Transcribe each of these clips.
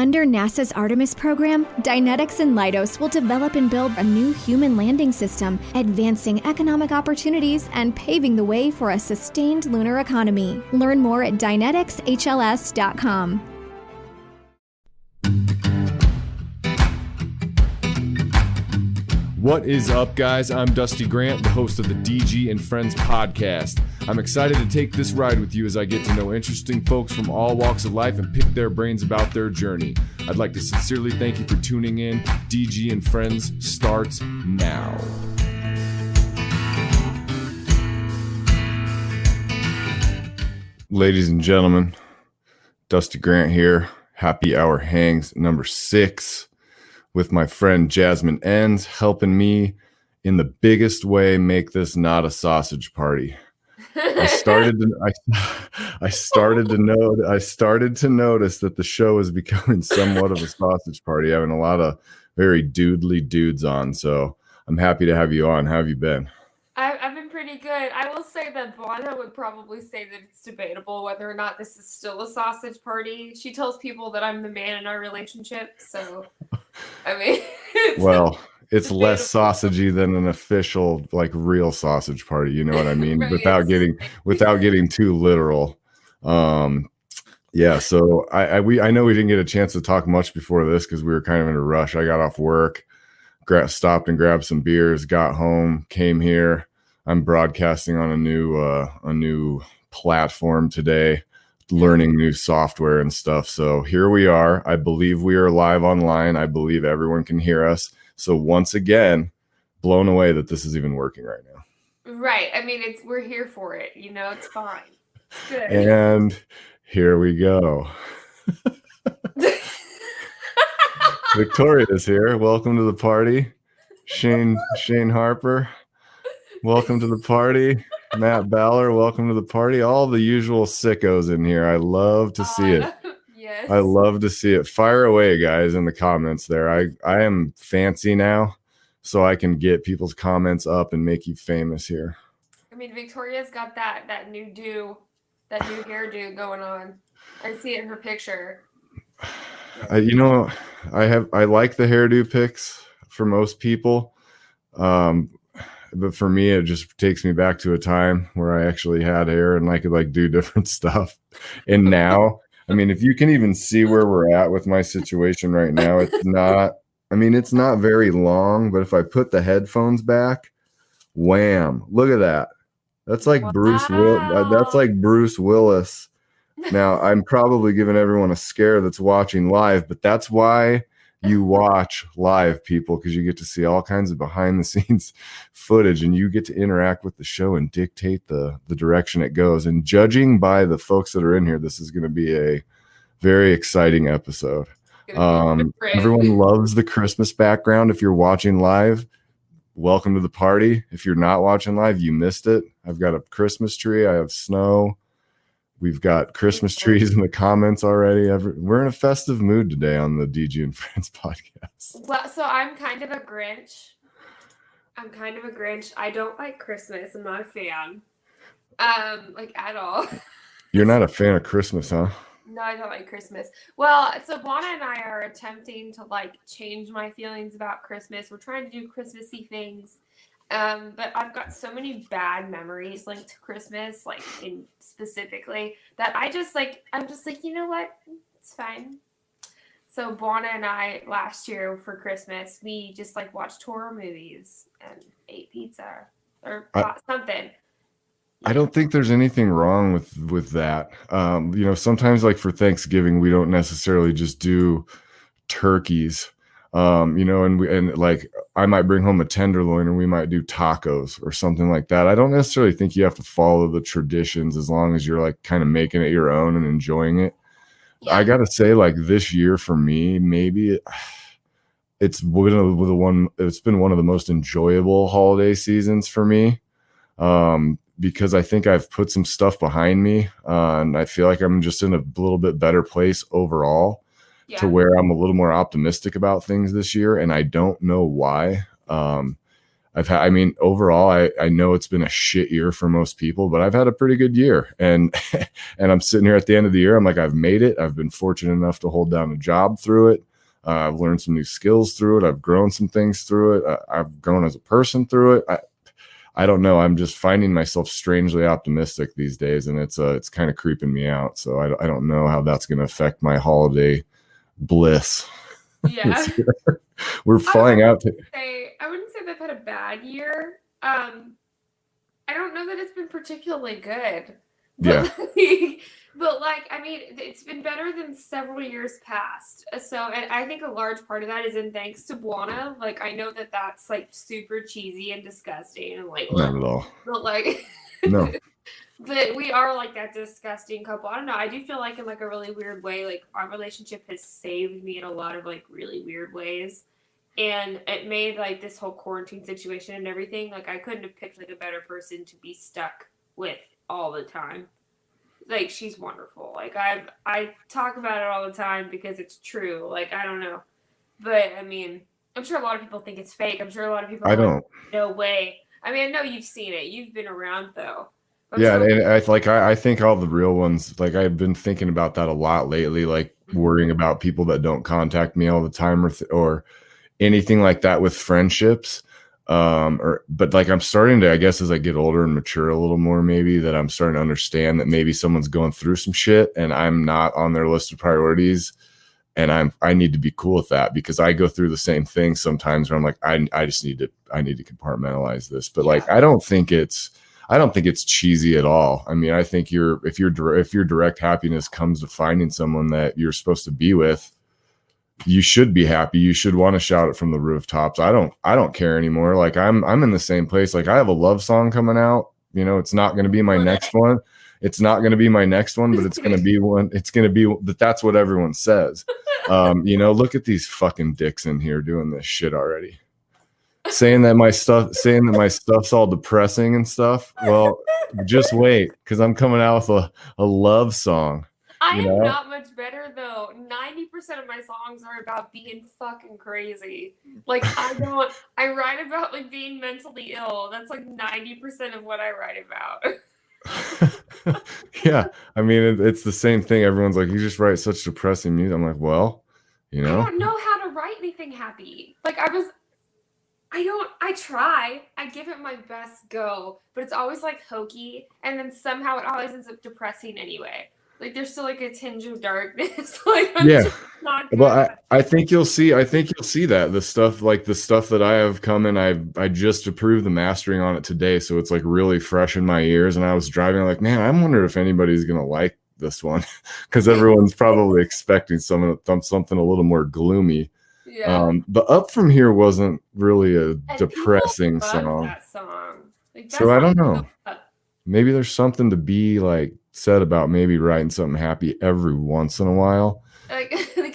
Under NASA's Artemis program, Dynetics and Leidos will develop and build a new human landing system, advancing economic opportunities and paving the way for a sustained lunar economy. Learn more at dyneticsHLS.com. What is up, guys? I'm Dusty Grant, the host of the DG and Friends podcast. I'm excited to take this ride with you as I get to know interesting folks from all walks of life and pick their brains about their journey. I'd like to sincerely thank you for tuning in. DG and Friends starts now. Ladies and gentlemen, Dusty Grant here. Happy Hour Hangs number 6. With my friend Jasmine Ensz, helping me in the biggest way make this not a sausage party. I started to notice that the show is becoming somewhat of a sausage party, having a lot of very dudely dudes on. So I'm happy to have you on. How have you been? I've been pretty good. I will say that Bonna would probably say that it's debatable whether or not this is still a sausage party. She tells people that I'm the man in our relationship, so I mean, it's less sausagey than an official, like, real sausage party. You know what I mean? Right. without getting too literal. Yeah. So I know we didn't get a chance to talk much before this because we were kind of in a rush. I got off work, stopped and grabbed some beers, got home, came here. I'm broadcasting on a new platform today, learning new software and stuff. So here we are. I believe we are live online. I believe everyone can hear us. So once again, blown away that this is even working right now. Right. I mean, we're here for it. You know, it's fine. It's good. And here we go. Victoria is here. Welcome to the party. Shane Harper, welcome to the party. Matt Baller, welcome to the party. All the usual sickos in here. I love to see it. Yes. I love to see it. Fire away, guys, in the comments there. I am fancy now, so I can get people's comments up and make you famous here. I mean, Victoria's got that new hairdo going on. I see it in her picture. I like the hairdo pics for most people. But for me, it just takes me back to a time where I actually had hair and I could do different stuff. And now, I mean, if you can even see where we're at with my situation right now, it's not very long, but if I put the headphones back, wham, look at that. That's like wow. That's like Bruce Willis. Now, I'm probably giving everyone a scare that's watching live, but that's why you watch live, people, because you get to see all kinds of behind the scenes footage and you get to interact with the show and dictate the direction it goes. And judging by the folks that are in here, this is going to be a very exciting episode. Everyone loves the Christmas background. If you're watching live, welcome to the party. If you're not watching live, you missed it. I've got a Christmas tree. I have snow. We've got Christmas trees in the comments already. We're in a festive mood today on the DG and Friends podcast. Well, so I'm kind of a Grinch. I don't like Christmas. I'm not a fan. At all. You're not a fan of Christmas, huh? No, I don't like Christmas. Well, so Bonna and I are attempting to change my feelings about Christmas. We're trying to do Christmassy things. But I've got so many bad memories linked to Christmas, specifically, that I'm just you know what? It's fine. So Bonna and I last year for Christmas, we just watched horror movies and ate pizza or something. I don't think there's anything wrong with that. Sometimes for Thanksgiving, we don't necessarily just do turkeys. I might bring home a tenderloin and we might do tacos or something like that. I don't necessarily think you have to follow the traditions as long as you're kind of making it your own and enjoying it. Yeah. I got to say, this year for me, maybe it's been one of the most enjoyable holiday seasons for me. Because I think I've put some stuff behind me and I feel like I'm just in a little bit better place overall. Yeah. To where I'm a little more optimistic about things this year. And I don't know why. I mean, overall, I know it's been a shit year for most people, but I've had a pretty good year. And I'm sitting here at the end of the year. I'm like, I've made it. I've been fortunate enough to hold down a job through it. I've learned some new skills through it. I've grown some things through it. I've grown as a person through it. I don't know. I'm just finding myself strangely optimistic these days, and it's kind of creeping me out. So I don't know how that's going to affect my holiday bliss. Yeah. We're flying out to. I wouldn't say they've had a bad year. I don't know that it's been particularly good. Yeah. But like, I mean, it's been better than several years past. So, and I think a large part of that is in thanks to Buona. Like, I know that that's like super cheesy and disgusting and like, not at all. But like, no. But we are like that disgusting couple. I don't know. I do feel like in like a really weird way, like our relationship has saved me in a lot of like really weird ways. And it made like this whole quarantine situation and everything, like I couldn't have picked like a better person to be stuck with all the time. Like she's wonderful. Like I talk about it all the time because it's true. Like I don't know. But I mean, I'm sure a lot of people think it's fake. I'm sure a lot of people are like, no way. I mean, I know you've seen it. You've been around though. Yeah, and I think all the real ones, like I've been thinking about that a lot lately, like worrying about people that don't contact me all the time or anything like that with friendships. But like I'm starting to, I guess, as I get older and mature a little more, maybe that I'm starting to understand that maybe someone's going through some shit and I'm not on their list of priorities. And I need to be cool with that because I go through the same thing sometimes where I'm like, I need to compartmentalize this. But like, I don't think it's cheesy at all. I mean, I think if your direct happiness comes to finding someone that you're supposed to be with, you should be happy. You should want to shout it from the rooftops. I don't care anymore. Like I'm in the same place. Like I have a love song coming out. You know, it's not going to be my next one. It's not going to be my next one, but it's going to be one. It's going to be that. That's what everyone says. You know, look at these fucking dicks in here doing this shit already. Saying that my stuff's all depressing and stuff. Well, just wait, because I'm coming out with a love song. I am not much better though. 90% of my songs are about being fucking crazy. Like I write about like being mentally ill. That's like 90% of what I write about. Yeah, I mean it's the same thing. Everyone's like, you just write such depressing music. I'm like, well, you know, I don't know how to write anything happy. Like I try. I give it my best go, but it's always like hokey, and then somehow it always ends up depressing anyway. Like there's still like a tinge of darkness. Like I'm just not good. Well, I think you'll see. That the stuff that I have coming. I just approved the mastering on it today, so it's like really fresh in my ears. And I was driving like, man, I'm wondering if anybody's gonna like this one because everyone's probably expecting something a little more gloomy. Yeah. But Up From Here wasn't really a depressing song. That song. Like, so I don't know. Maybe there's something to be like said about maybe writing something happy every once in a while. Like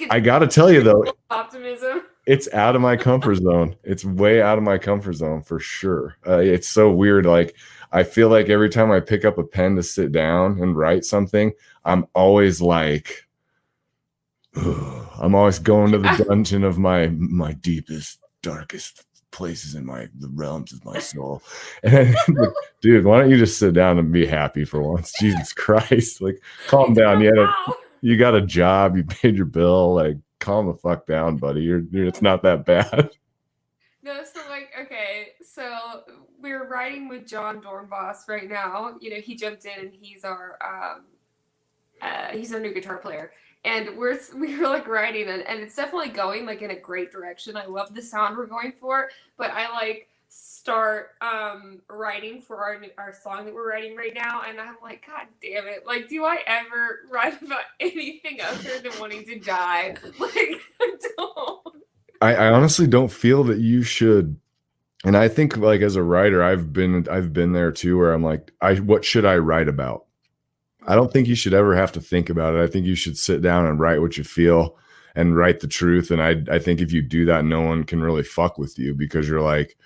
I gotta tell you though, optimism. It's out of my comfort zone. It's way out of my comfort zone for sure. It's so weird. Like I feel like every time I pick up a pen to sit down and write something, I'm always like, I'm always going to the dungeon of my deepest, darkest places in the realms of my soul. And like, dude, why don't you just sit down and be happy for once? Jesus Christ. Like, calm down. You got a job, you paid your bill, like calm the fuck down, buddy. It's not that bad. No, so like, okay, so we're writing with John Dornbos right now. You know, he jumped in and he's our new guitar player. And we were like writing and it's definitely going like in a great direction. I love the sound we're going for, but I like start writing for our song that we're writing right now, and I'm like, God damn it! Like, do I ever write about anything other than wanting to die? Like, I don't. I honestly don't feel that you should. And I think like as a writer, I've been there too, where I'm like, what should I write about? I don't think you should ever have to think about it. I think you should sit down and write what you feel and write the truth. And I think if you do that, no one can really fuck with you because you're like,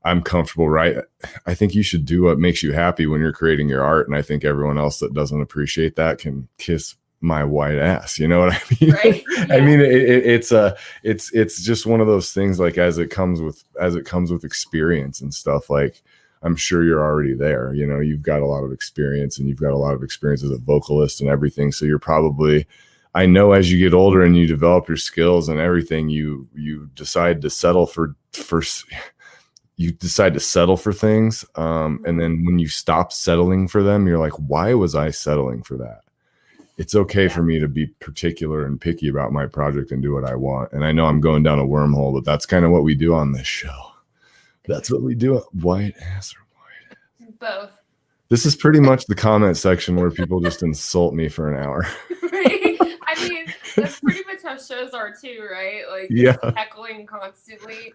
I'm comfortable, right? I think you should do what makes you happy when you're creating your art. And I think everyone else that doesn't appreciate that can kiss my white ass. You know what I mean? Right. Yeah. I mean, it's just one of those things, like as it comes with experience and stuff. Like, I'm sure you're already there, you know, you've got a lot of experience, and you've got a lot of experience as a vocalist and everything. So you're probably, I know, as you get older and you develop your skills and everything, you decide to settle for things. And then when you stop settling for them, you're like, why was I settling for that? It's okay for me to be particular and picky about my project and do what I want. And I know I'm going down a wormhole, but that's kind of what we do on this show. That's what we do. White ass or white ass? Both. This is pretty much the comment section where people just insult me for an hour. Right. I mean, that's pretty much how shows are too, right? Like, Yeah. heckling constantly.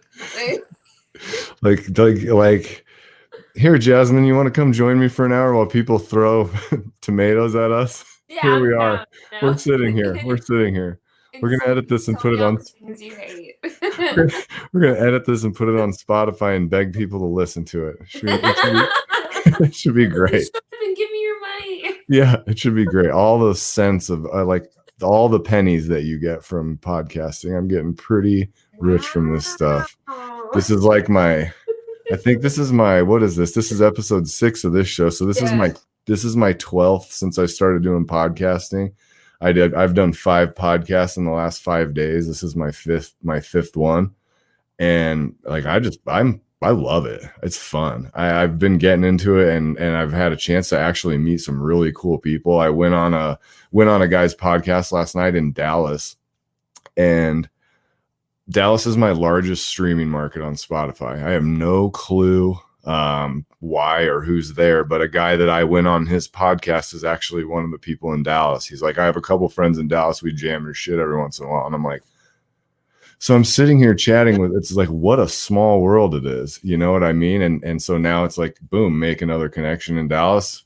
Like, here, Jasmine, you want to come join me for an hour while people throw tomatoes at us? Yeah, Here we are. No. We're sitting here. We're gonna edit this and put it on. Things you hate. We're gonna edit this and put it on Spotify and beg people to listen to it. It should be great. Shut up and give me your money. Yeah, it should be great. All the sense of like all the pennies that you get from podcasting. I'm getting pretty rich from this stuff. This is like I think this is my, what is this? This is episode 6 of this show. So this is my 12th since I started doing podcasting. I've done 5 podcasts in the last 5 days. This is my fifth one. And like, I love it. It's fun. I've been getting into it, and I've had a chance to actually meet some really cool people. I went on a guy's podcast last night in Dallas, and Dallas is my largest streaming market on Spotify. I have no clue why or who's there, but a guy that I went on his podcast is actually one of the people in Dallas. He's like, I have a couple friends in Dallas. We jam your shit every once in a while. And I'm like, so I'm sitting here chatting with, it's like, what a small world it is. You know what I mean? And so now it's like, boom, make another connection in Dallas,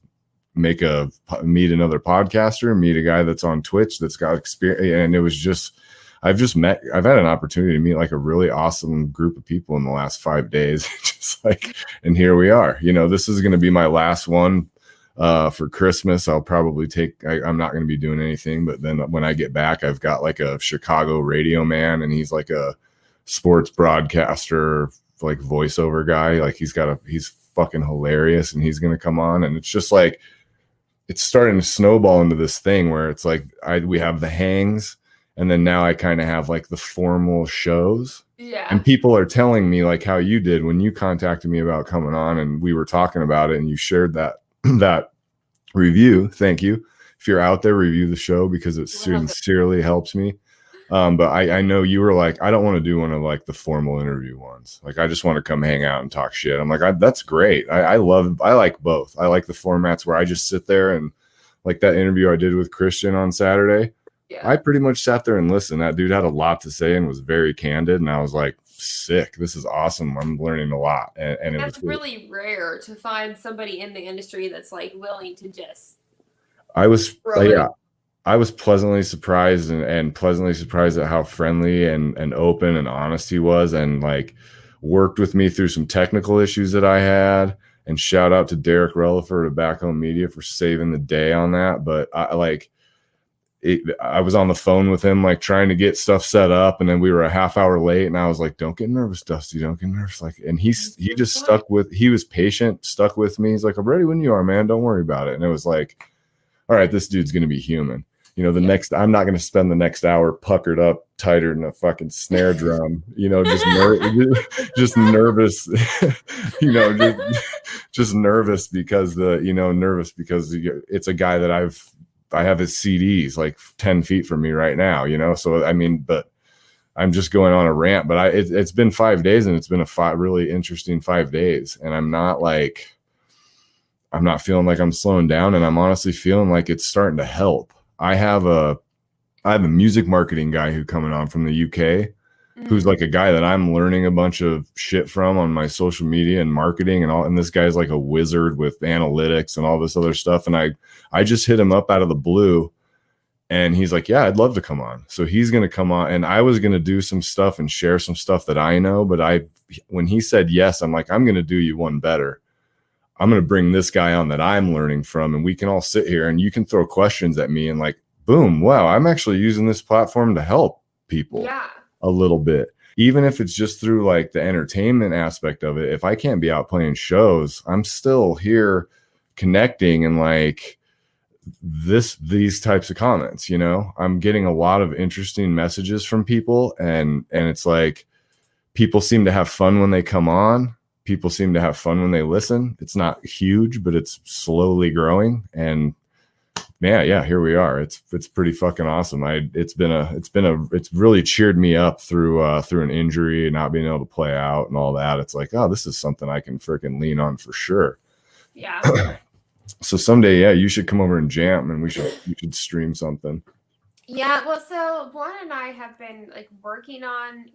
meet another podcaster, meet a guy that's on Twitch that's got experience. And it was just, I've had an opportunity to meet like a really awesome group of people in the last 5 days. Just like, and here we are. You know, this is going to be my last one for Christmas. I'll probably I'm not going to be doing anything, but then when I get back, I've got like a Chicago radio man, and he's like a sports broadcaster, like voiceover guy. Like he's fucking hilarious, and he's going to come on. And it's just like, it's starting to snowball into this thing where it's like, we have the hangs. And then now I kind of have like the formal shows. Yeah. And people are telling me, like how you did when you contacted me about coming on, and we were talking about it, and you shared that review. Thank you. If you're out there, review the show, because it sincerely helps me. But I know you were like, I don't want to do one of like the formal interview ones. Like, I just want to come hang out and talk shit. I'm like, that's great. I like both. I like the formats where I just sit there, and like that interview I did with Christian on Saturday. Yeah. I pretty much sat there and listened. That dude had a lot to say and was very candid. And I was like, sick. This is awesome. I'm learning a lot. And it was really rare to find somebody in the industry that's like willing to just. I was pleasantly surprised and pleasantly surprised at how friendly and open and honest he was, and like worked with me through some technical issues that I had. And shout out to Derek Rellifer at Back Home Media for saving the day on that. But I was on the phone with him, like trying to get stuff set up, and then we were a half hour late, and I was like, don't get nervous, Dusty, don't get nervous. Like, and he just he was patient, stuck with me. He's like, I'm ready when you are, man. Don't worry about it. And it was like, all right, this dude's going to be human. You know, I'm not going to spend the next hour puckered up tighter than a fucking snare drum, you know, just nervous, you know, just nervous because it's a guy that I have his CDs like 10 feet from me right now, you know? So, I mean, but I'm just going on a rant, but it's been 5 days, and it's been a really interesting 5 days. And I'm not feeling like I'm slowing down, and I'm honestly feeling like it's starting to help. I have a music marketing guy who's coming on from the UK, who's like a guy that I'm learning a bunch of shit from on my social media and marketing and all. And this guy's like a wizard with analytics and all this other stuff. And I just hit him up out of the blue, and he's like, yeah, I'd love to come on. So he's going to come on, and I was going to do some stuff and share some stuff that I know. But when he said yes, I'm like, I'm going to do you one better. I'm going to bring this guy on that I'm learning from, and we can all sit here and you can throw questions at me, and like, boom, wow, I'm actually using this platform to help people a little bit. Even if it's just through like the entertainment aspect of it. If I can't be out playing shows, I'm still here connecting and like these types of comments, you know, I'm getting a lot of interesting messages from people, and it's like people seem to have fun when they come on. People seem to have fun when they listen. It's not huge, but it's slowly growing. And yeah, here we are. It's pretty fucking awesome. It's really cheered me up through an injury and not being able to play out and all that. It's like, oh, this is something I can freaking lean on for sure. Yeah. So someday, yeah, you should come over and jam, and we should stream something. Yeah, well, so Juan and I have been like working on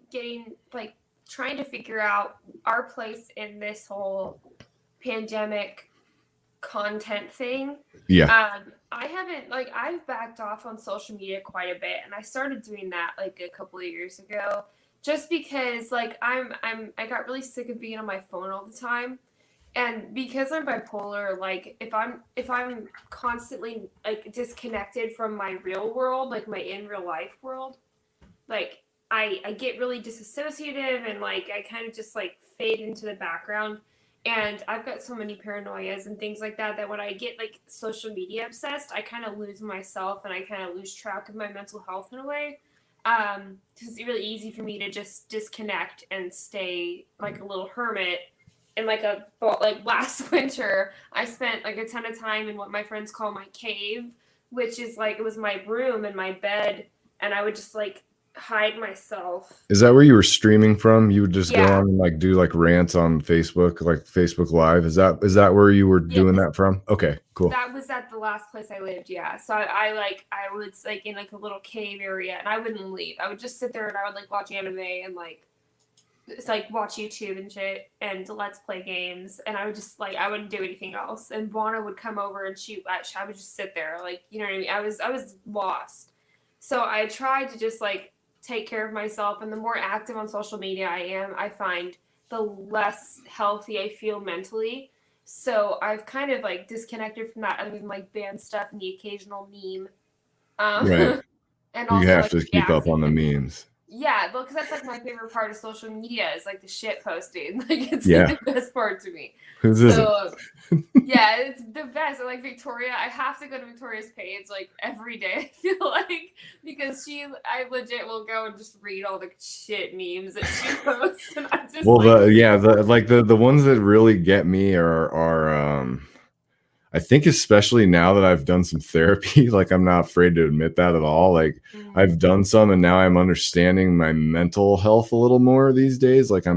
trying to figure out our place in this whole pandemic content thing. Yeah. I've backed off on social media quite a bit, and I started doing that like a couple of years ago, just because like I got really sick of being on my phone all the time. And because I'm bipolar, like if I'm constantly like disconnected from my real world, like my in real life world, like I get really disassociative, and like I kind of just like fade into the background. And I've got so many paranoias and things like that when I get like social media obsessed, I kind of lose myself, and I kind of lose track of my mental health in a way. Because it's really easy for me to just disconnect and stay like a little hermit. And like last winter, I spent like a ton of time in what my friends call my cave, which is like, it was my room and my bed, and I would just like hide myself. Is that where you were streaming from? You would just go on and like do like rants on Facebook, like Facebook Live. Is that where you were doing that from? Okay, cool. That was at the last place I lived. Yeah. So I was like in like a little cave area, and I wouldn't leave. I would just sit there and I would like watch anime and like, it's like watch YouTube and shit and let's play games, and I would just like, I wouldn't do anything else. And Buana would come over and I would just sit there, like, you know what I mean? I was lost. So I tried to just like take care of myself, and the more active on social media I am, I find the less healthy I feel mentally. So I've kind of like disconnected from that, other than like band stuff and the occasional meme. Right. And you also, have like, to keep up on the memes. Yeah, well, because that's like my favorite part of social media is like the shit posting. Like it's like the best part to me. Yeah, it's the best. And like Victoria, I have to go to Victoria's page like every day, I feel like, because I legit will go and just read all the shit memes that she posts. And I just the ones that really get me are I think especially now that I've done some therapy, like I'm not afraid to admit that at all. Like I've done some, and now I'm understanding my mental health a little more these days. Like I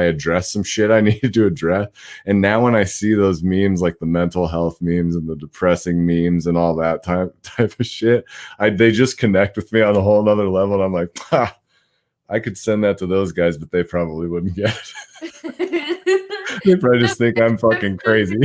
address some shit I needed to address. And now when I see those memes, like the mental health memes and the depressing memes and all that type of shit, they just connect with me on a whole nother level. And I'm like, I could send that to those guys, but they probably wouldn't get it. They probably just think I'm fucking crazy.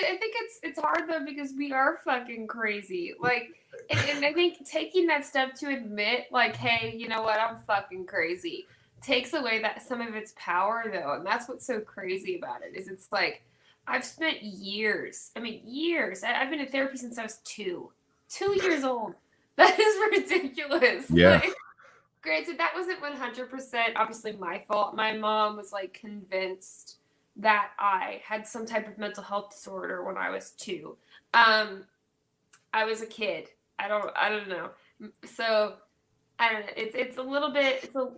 I think it's hard though, because we are fucking crazy. Like, and I think taking that step to admit, like, hey, you know what, I'm fucking crazy, takes away that some of its power though, and that's what's so crazy about it. Is it's like I've spent years. I've been in therapy since I was 2 years old. That is ridiculous. Yeah. Like, granted, that wasn't 100% obviously my fault. My mom was like convinced that I had some type of mental health disorder when I was 2. I was a kid. I don't know. So I don't know. It's a little bit. Do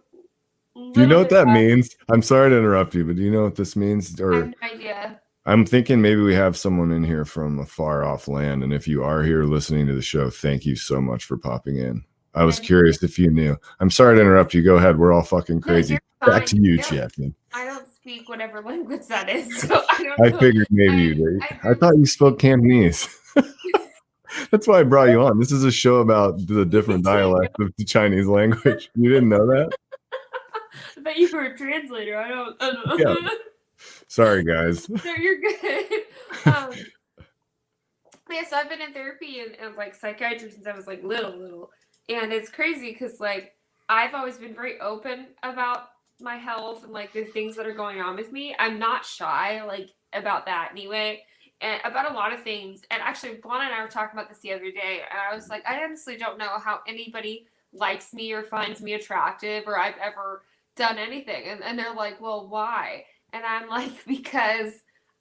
you know what that means? I'm sorry to interrupt you, but do you know what this means? Or I have no idea. I'm thinking maybe we have someone in here from a far off land, and if you are here listening to the show, thank you so much for popping in. I was curious if you knew. I'm sorry to interrupt you. Go ahead. We're all fucking crazy. No, back to you, Jasmine. I don't speak whatever language that is, so I don't know. I figured maybe you did. I thought you spoke Cantonese. That's why I brought you on. This is a show about the different dialects of the Chinese language. You didn't know that? I thought you were a translator. I don't know. Yeah. Sorry, guys. No, you're good. Yeah, so I've been in therapy and like psychiatry since I was like little. And it's crazy because like I've always been very open about my health and like the things that are going on with me. I'm not shy like about that anyway. and about a lot of things. And actually, Blonde and I were talking about this the other day, and I was like, I honestly don't know how anybody likes me or finds me attractive or I've ever done anything. And they're like, well, why? And I'm like, because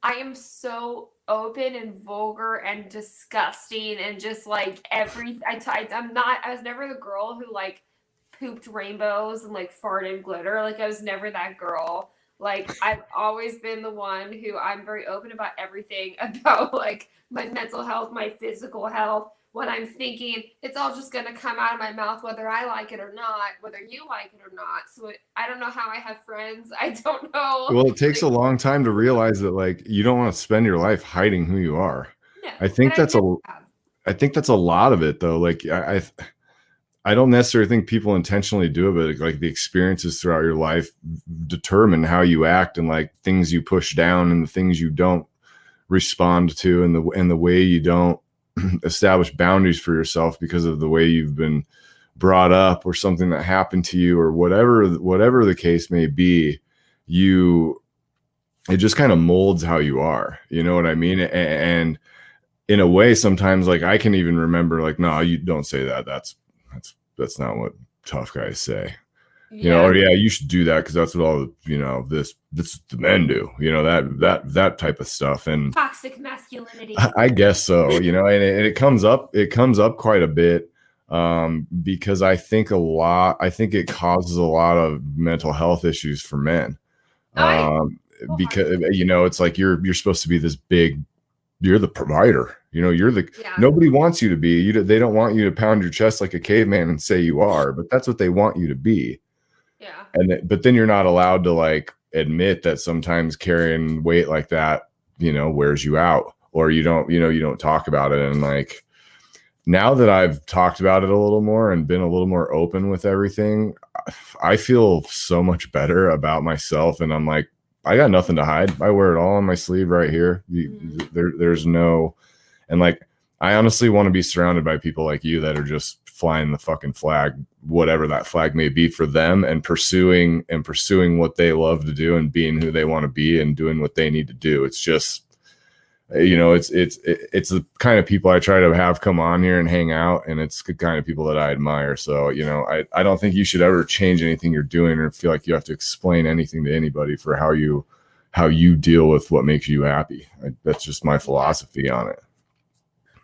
I am so open and vulgar and disgusting and just like I was never the girl who like pooped rainbows and like farted glitter. Like I was never that girl. Like I've always been the one who I'm very open about everything about like my mental health, my physical health. When I'm thinking, it's all just going to come out of my mouth, whether I like it or not, whether you like it or not. So I don't know how I have friends. I don't know. Well, it takes a long time to realize that like you don't want to spend your life hiding who you are. No, I think that's a lot of it though. Like I don't necessarily think people intentionally do it, but like the experiences throughout your life determine how you act and like things you push down and the things you don't respond to and the way you don't establish boundaries for yourself because of the way you've been brought up or something that happened to you or whatever the case may be. It just kind of molds how you are, you know what I mean? And in a way, sometimes like I can even remember like, no, you don't say that. That's not what tough guys say. You know, or yeah, you should do that because that's what all this the men do. You know, that type of stuff and toxic masculinity. I guess so. You know, and it comes up quite a bit because I think it causes a lot of mental health issues for men. Because you know, it's like you're supposed to be this big. You're the provider. You know, nobody wants you to be. They don't want you to pound your chest like a caveman and say you are, but that's what they want you to be. Yeah. But then you're not allowed to like admit that sometimes carrying weight like that, you know, wears you out or you don't talk about it. And like, now that I've talked about it a little more and been a little more open with everything, I feel so much better about myself. And I'm like, I got nothing to hide. I wear it all on my sleeve right here. There's no, and like, I honestly want to be surrounded by people like you that are just flying the fucking flag, whatever that flag may be for them, and pursuing what they love to do and being who they want to be and doing what they need to do. It's just, you know, it's the kind of people I try to have come on here and hang out, and it's the kind of people that I admire. So, you know, I don't think you should ever change anything you're doing or feel like you have to explain anything to anybody for how you deal with what makes you happy. That's just my philosophy on it.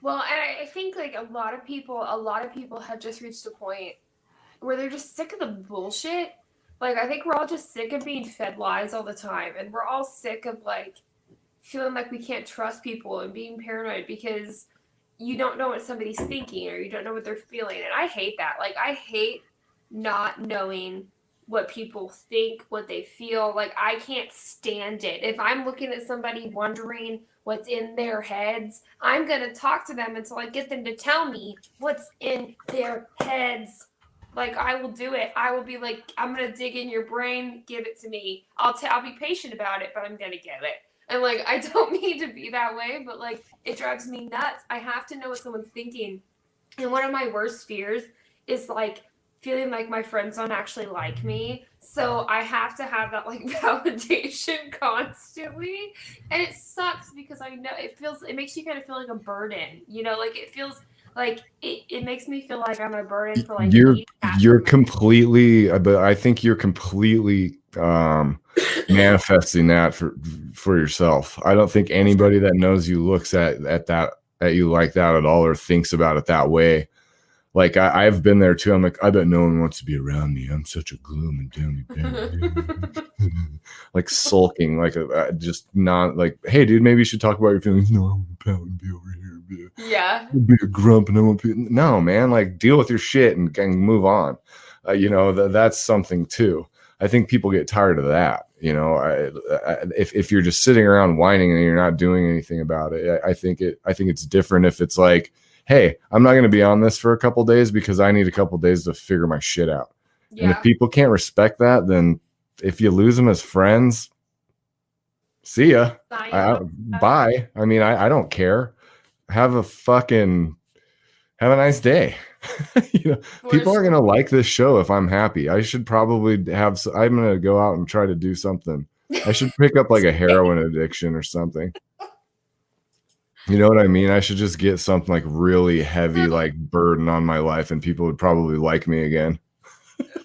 Well, and I think like a lot of people have just reached a point where they're just sick of the bullshit. Like, I think we're all just sick of being fed lies all the time. And we're all sick of like feeling like we can't trust people and being paranoid because you don't know what somebody's thinking or you don't know what they're feeling. And I hate that. Like, I hate not knowing what people think, what they feel. Like, I can't stand it. If I'm looking at somebody wondering what's in their heads, I'm going to talk to them until I get them to tell me what's in their heads. Like, I will do it. I will be like, I'm going to dig in your brain, give it to me. I'll be patient about it, but I'm going to get it. And like, I don't mean to be that way, but like, it drives me nuts. I have to know what someone's thinking. And one of my worst fears is like feeling like my friends don't actually like me. So I have to have that like validation constantly. And it sucks because I know it makes you kind of feel like a burden, you know, like it feels like it makes me feel like I'm a burden for like you're completely, but I think you're completely manifesting that for yourself. I don't think anybody that knows you looks at you like that at all or thinks about it that way. Like I've been there too. I'm like, I bet no one wants to be around me. I'm such a gloom and doomy like sulking, like just not like, hey dude, maybe you should talk about your feelings. No, I want to pout and be over here. Be a grump and I want to be. No, man, like deal with your shit and move on. You know, that's something too. I think people get tired of that. You know, if you're just sitting around whining and you're not doing anything about it, I think it's different if it's like, hey, I'm not going to be on this for a couple days because I need a couple days to figure my shit out. Yeah. And if people can't respect that, then if you lose them as friends, see ya. Bye. I mean, I don't care. Have a nice day. You know, people are going to like this show if I'm happy. I should probably I'm going to go out and try to do something. I should pick up like a heroin addiction or something. You know what I mean? I should just get something like really heavy, like burden on my life, and people would probably like me again.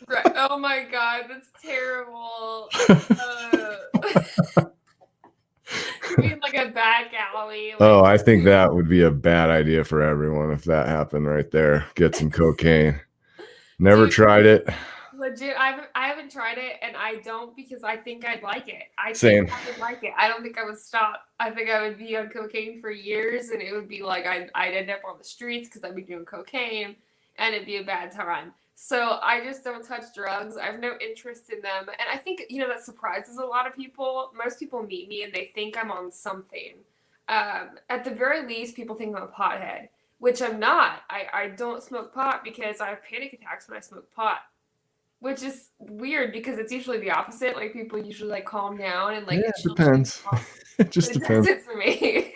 Right. Oh my God, that's terrible. You mean like a back alley? Like, Oh, I think that would be a bad idea for everyone if that happened right there. Get some cocaine. Never Dude, tried it. legit, I haven't tried it, and I don't because I think I'd like it. Same. Think I would like it. I don't think I would stop. I think I would be on cocaine for years, and it would be like I'd end up on the streets because I'd be doing cocaine, and it'd be a bad time. So I just don't touch drugs. I have no interest in them, and I think that surprises a lot of people. Most people meet me and they think I'm on something. At the very least, people think I'm a pothead, which I'm not. I don't smoke pot because I have panic attacks when I smoke pot. Which is weird because it's usually the opposite. Like people usually like calm down and like it depends. It just depends. It does it for me.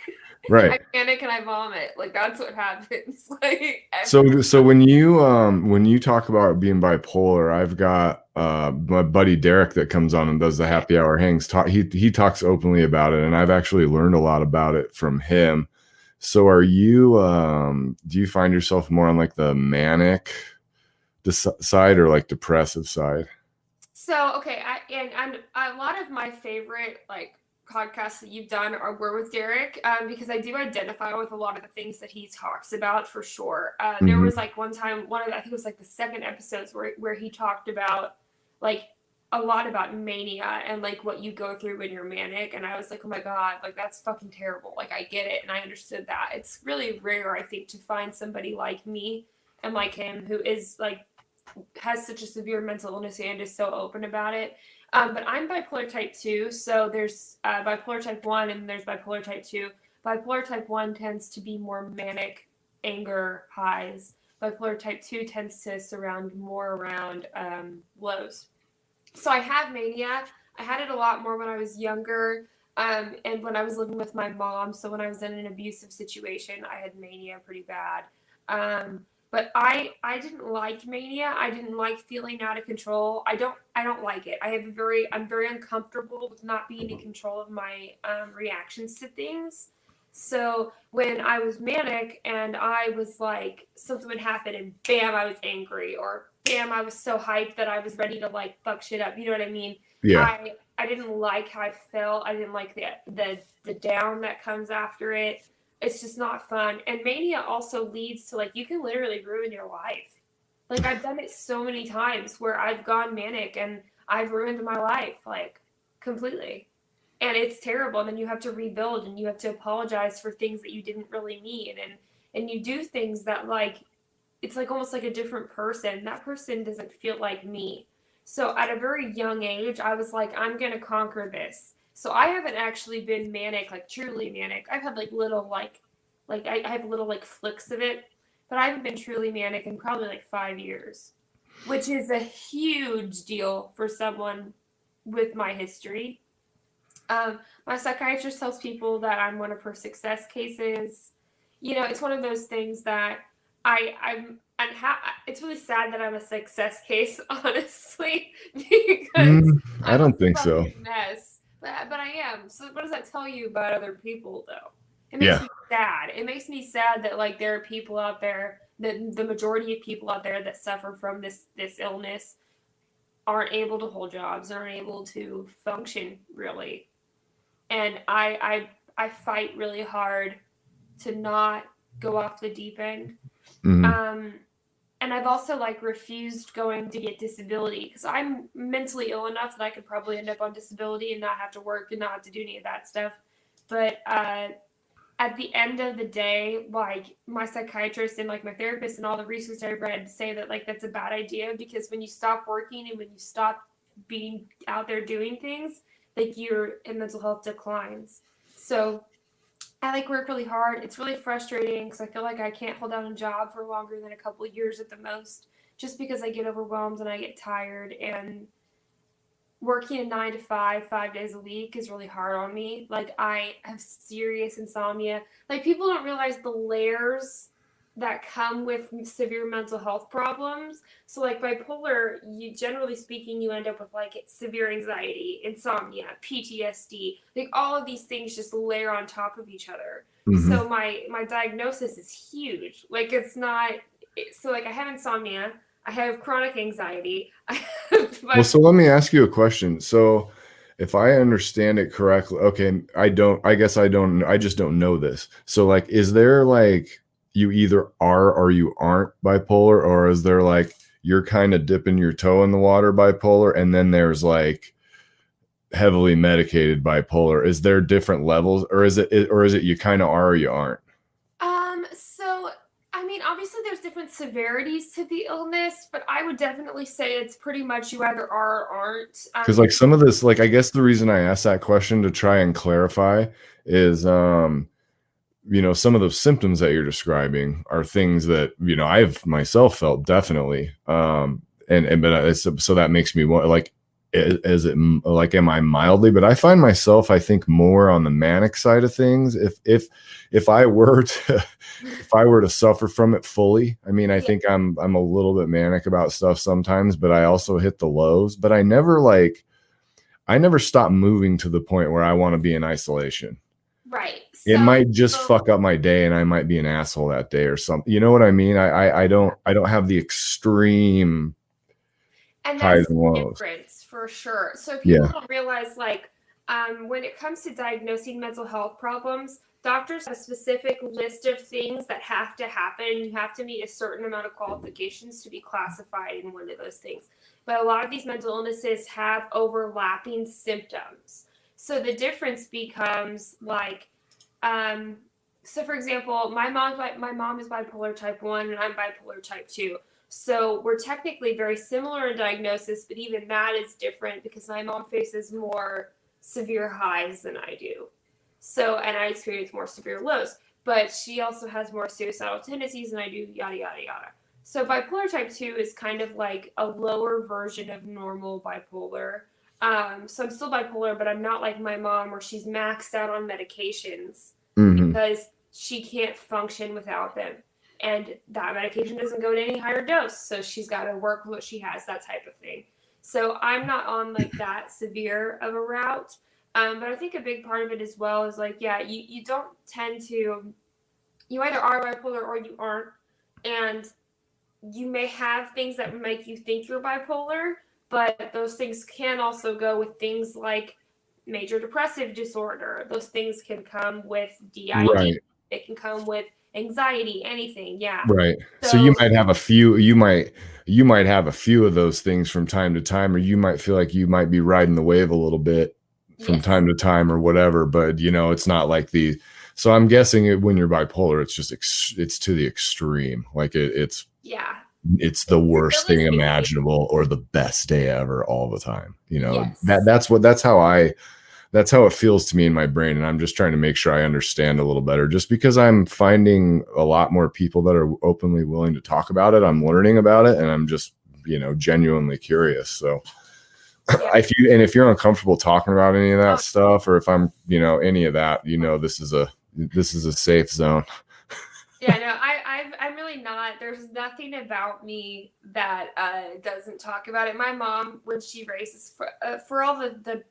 Right. I panic and I vomit. Like that's what happens. Like so when you talk about being bipolar, I've got my buddy Derek that comes on and does the happy hour hangs. He talks openly about it, and I've actually learned a lot about it from him. So are you do you find yourself more on like the manic side or like depressive side? So okay, and a lot of my favorite like podcasts that you've done were with Derek because I do identify with a lot of the things that he talks about for sure. There was like one time, I think it was like the second episodes where he talked about like a lot about mania and like what you go through when you're manic, and I was like, oh my God, like that's fucking terrible. Like I get it, and I understood that. It's really rare, I think, to find somebody like me and like him who is like has such a severe mental illness and is so open about it. But I'm bipolar type 2, so there's bipolar type 1 and there's bipolar type 2. Bipolar type 1 tends to be more manic anger highs. Bipolar type 2 tends to surround more around lows. So I have mania. I had it a lot more when I was younger and when I was living with my mom. So when I was in an abusive situation, I had mania pretty bad. But I didn't like mania. I didn't like feeling out of control. I don't like it. I'm very uncomfortable with not being in control of my reactions to things. So when I was manic and I was like, something would happen and bam, I was angry, or bam, I was so hyped that I was ready to like fuck shit up. You know what I mean? Yeah. I didn't like how I felt. I didn't like the down that comes after it. It's just not fun. And mania also leads to like, you can literally ruin your life. Like I've done it so many times where I've gone manic and I've ruined my life like completely. And it's terrible. And then you have to rebuild and you have to apologize for things that you didn't really mean. And you do things that like, it's like almost like a different person. That person doesn't feel like me. So at a very young age, I was like, I'm going to conquer this. So I haven't actually been manic, like truly manic. I've had like little like I have little like flicks of it, but I haven't been truly manic in probably like 5 years, which is a huge deal for someone with my history. My psychiatrist tells people that I'm one of her success cases. You know, it's one of those things that it's really sad that I'm a success case, honestly, because I don't think so. Mess. But I am. So what does that tell you about other people, though? It makes me sad. It makes me sad that like there are people out there, that the majority of people out there that suffer from this illness aren't able to hold jobs, aren't able to function really. And I fight really hard to not go off the deep end. And I've also like refused going to get disability because I'm mentally ill enough that I could probably end up on disability and not have to work and not have to do any of that stuff. But at the end of the day, like my psychiatrist and like my therapist and all the research I read say that like that's a bad idea because when you stop working and when you stop being out there doing things, like your mental health declines. So I like work really hard. It's really frustrating because I feel like I can't hold down a job for longer than a couple of years at the most, just because I get overwhelmed and I get tired. And working a 9 to 5, 5 days a week is really hard on me. Like I have serious insomnia. Like people don't realize the layers that come with severe mental health problems. So like bipolar, you generally speaking, you end up with like severe anxiety, insomnia, PTSD, like all of these things just layer on top of each other. Mm-hmm. So my diagnosis is huge. Like it's not. So like I have insomnia. I have chronic anxiety. I have Well, so let me ask you a question. So if I understand it correctly, okay, I guess I just don't know this. So like, is there like you either are or you aren't bipolar, or is there like you're kind of dipping your toe in the water bipolar, and then there's like heavily medicated bipolar? Is there different levels, or is it you kind of are or you aren't? So I mean, obviously there's different severities to the illness, but I would definitely say it's pretty much you either are or aren't. Because like some of this, like I guess the reason I asked that question to try and clarify is some of those symptoms that you're describing are things that I've myself felt definitely, so that makes me want, like, is it like, am I mildly? But I find myself, I think, more on the manic side of things. If I were to suffer from it fully, I mean, I think I'm a little bit manic about stuff sometimes, but I also hit the lows. But I never stop moving to the point where I want to be in isolation. Right. It might just fuck up my day, and I might be an asshole that day or something. You know what I mean? I don't have the extreme highs and lows. Difference for sure. So people don't realize, like, when it comes to diagnosing mental health problems, doctors have a specific list of things that have to happen. You have to meet a certain amount of qualifications to be classified in one of those things. But a lot of these mental illnesses have overlapping symptoms. So the difference becomes like, so for example, my mom is bipolar type 1 and I'm bipolar type 2. So we're technically very similar in diagnosis, but even that is different because my mom faces more severe highs than I do. So, and I experience more severe lows, but she also has more suicidal tendencies than I do, yada, yada, yada. So bipolar type 2 is kind of like a lower version of normal bipolar. So I'm still bipolar, but I'm not like my mom where she's maxed out on medications because she can't function without them. And that medication doesn't go to any higher dose. So she's got to work with what she has, that type of thing. So I'm not on like that severe of a route. But I think a big part of it as well is like, you don't tend to, you either are bipolar or you aren't. And you may have things that make you think you're bipolar, but those things can also go with things like major depressive disorder. Those things can come with DID. Right. It can come with anxiety, anything. Yeah. Right. So you might have a few, you might have a few of those things from time to time, or you might feel like you might be riding the wave a little bit from time to time or whatever, but it's not like so I'm guessing when you're bipolar, it's just, it's to the extreme. Like it's the worst thing imaginable or the best day ever all the time. That's how it feels to me in my brain. And I'm just trying to make sure I understand a little better, just because I'm finding a lot more people that are openly willing to talk about it. I'm learning about it, and I'm just, genuinely curious. So if you're uncomfortable talking about any of that stuff, or if I'm, any of that, this is a safe zone. Yeah, no, I'm really not. There's nothing about me that doesn't talk about it. My mom, when she raises, for all the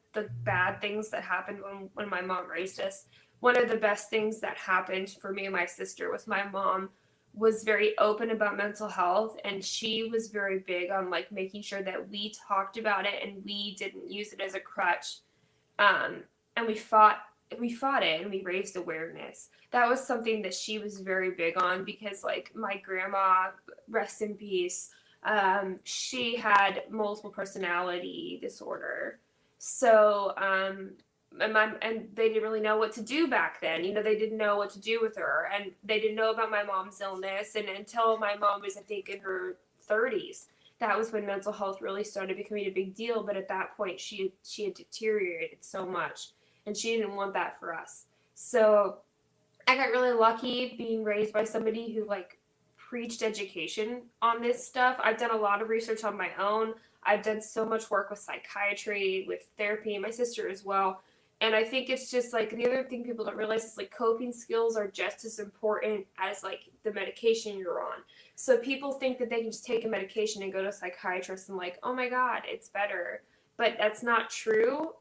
bad things that happened when my mom raised us, one of the best things that happened for me and my sister was my mom was very open about mental health, and she was very big on like making sure that we talked about it and we didn't use it as a crutch. And we fought it and we raised awareness. That was something that she was very big on because, like, my grandma, rest in peace, she had multiple personality disorder. So, and they didn't really know what to do back then. They didn't know what to do with her, and they didn't know about my mom's illness. And until my mom was, I think, in her 30s, that was when mental health really started becoming a big deal. But at that point, she had deteriorated so much, and she didn't want that for us. So I got really lucky being raised by somebody who like preached education on this stuff. I've done a lot of research on my own. I've done so much work with psychiatry, with therapy, and my sister as well. And I think it's just like the other thing people don't realize is like coping skills are just as important as like the medication you're on. So people think that they can just take a medication and go to a psychiatrist and like, oh my God, it's better. But that's not true.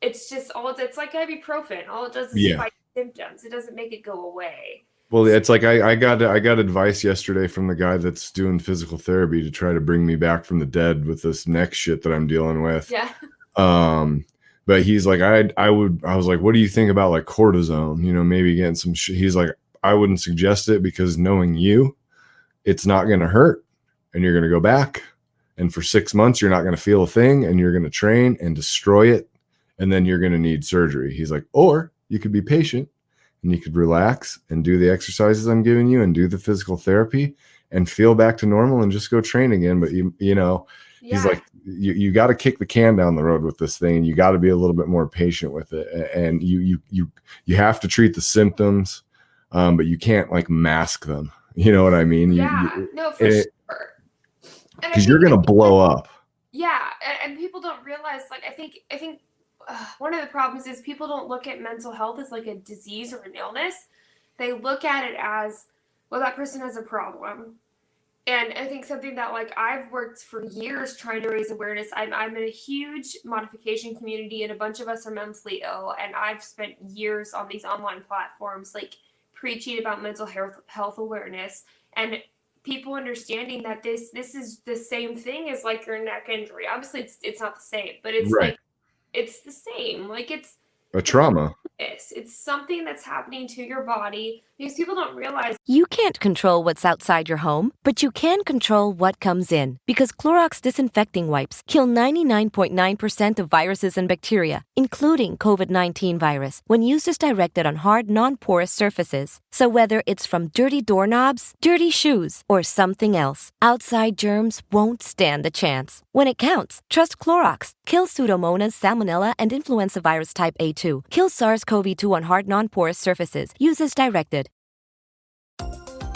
It's just it's like ibuprofen. All it does is fight symptoms. It doesn't make it go away. Well, it's like I got advice yesterday from the guy that's doing physical therapy to try to bring me back from the dead with this neck shit that I'm dealing with. Yeah. But he's like, I was like, what do you think about like cortisone? You know, maybe getting some shit. He's like, I wouldn't suggest it because knowing you, it's not going to hurt and you're going to go back. And for 6 months, you're not going to feel a thing and you're going to train and destroy it. And then you're going to need surgery. He's like, or you could be patient and you could relax and do the exercises I'm giving you and do the physical therapy and feel back to normal and just go train again. But you know, he's like, you got to kick the can down the road with this thing. And you got to be a little bit more patient with it. And you have to treat the symptoms, but you can't like mask them. You know what I mean? No, for sure. Because you're going to blow up. Yeah. And people don't realize, like, I think one of the problems is people don't look at mental health as like a disease or an illness. They look at it as, well, that person has a problem. And I think something that like I've worked for years trying to raise awareness. I'm in a huge modification community and a bunch of us are mentally ill. And I've spent years on these online platforms, like preaching about mental health awareness and people understanding that this is the same thing as like your neck injury. Obviously it's not the same, but it's right. Like, it's the same. Like it's a trauma. It's something that's happening to your body because people don't realize. You can't control what's outside your home, but you can control what comes in. Because Clorox Disinfecting Wipes kill 99.9% of viruses and bacteria, including COVID-19 virus, when used as directed on hard, non-porous surfaces. So whether it's from dirty doorknobs, dirty shoes, or something else, outside germs won't stand a chance. When it counts, trust Clorox. Kill Pseudomonas, Salmonella, and influenza virus type A2. Kill SARS-CoV-2 on hard, non-porous surfaces. Use as directed.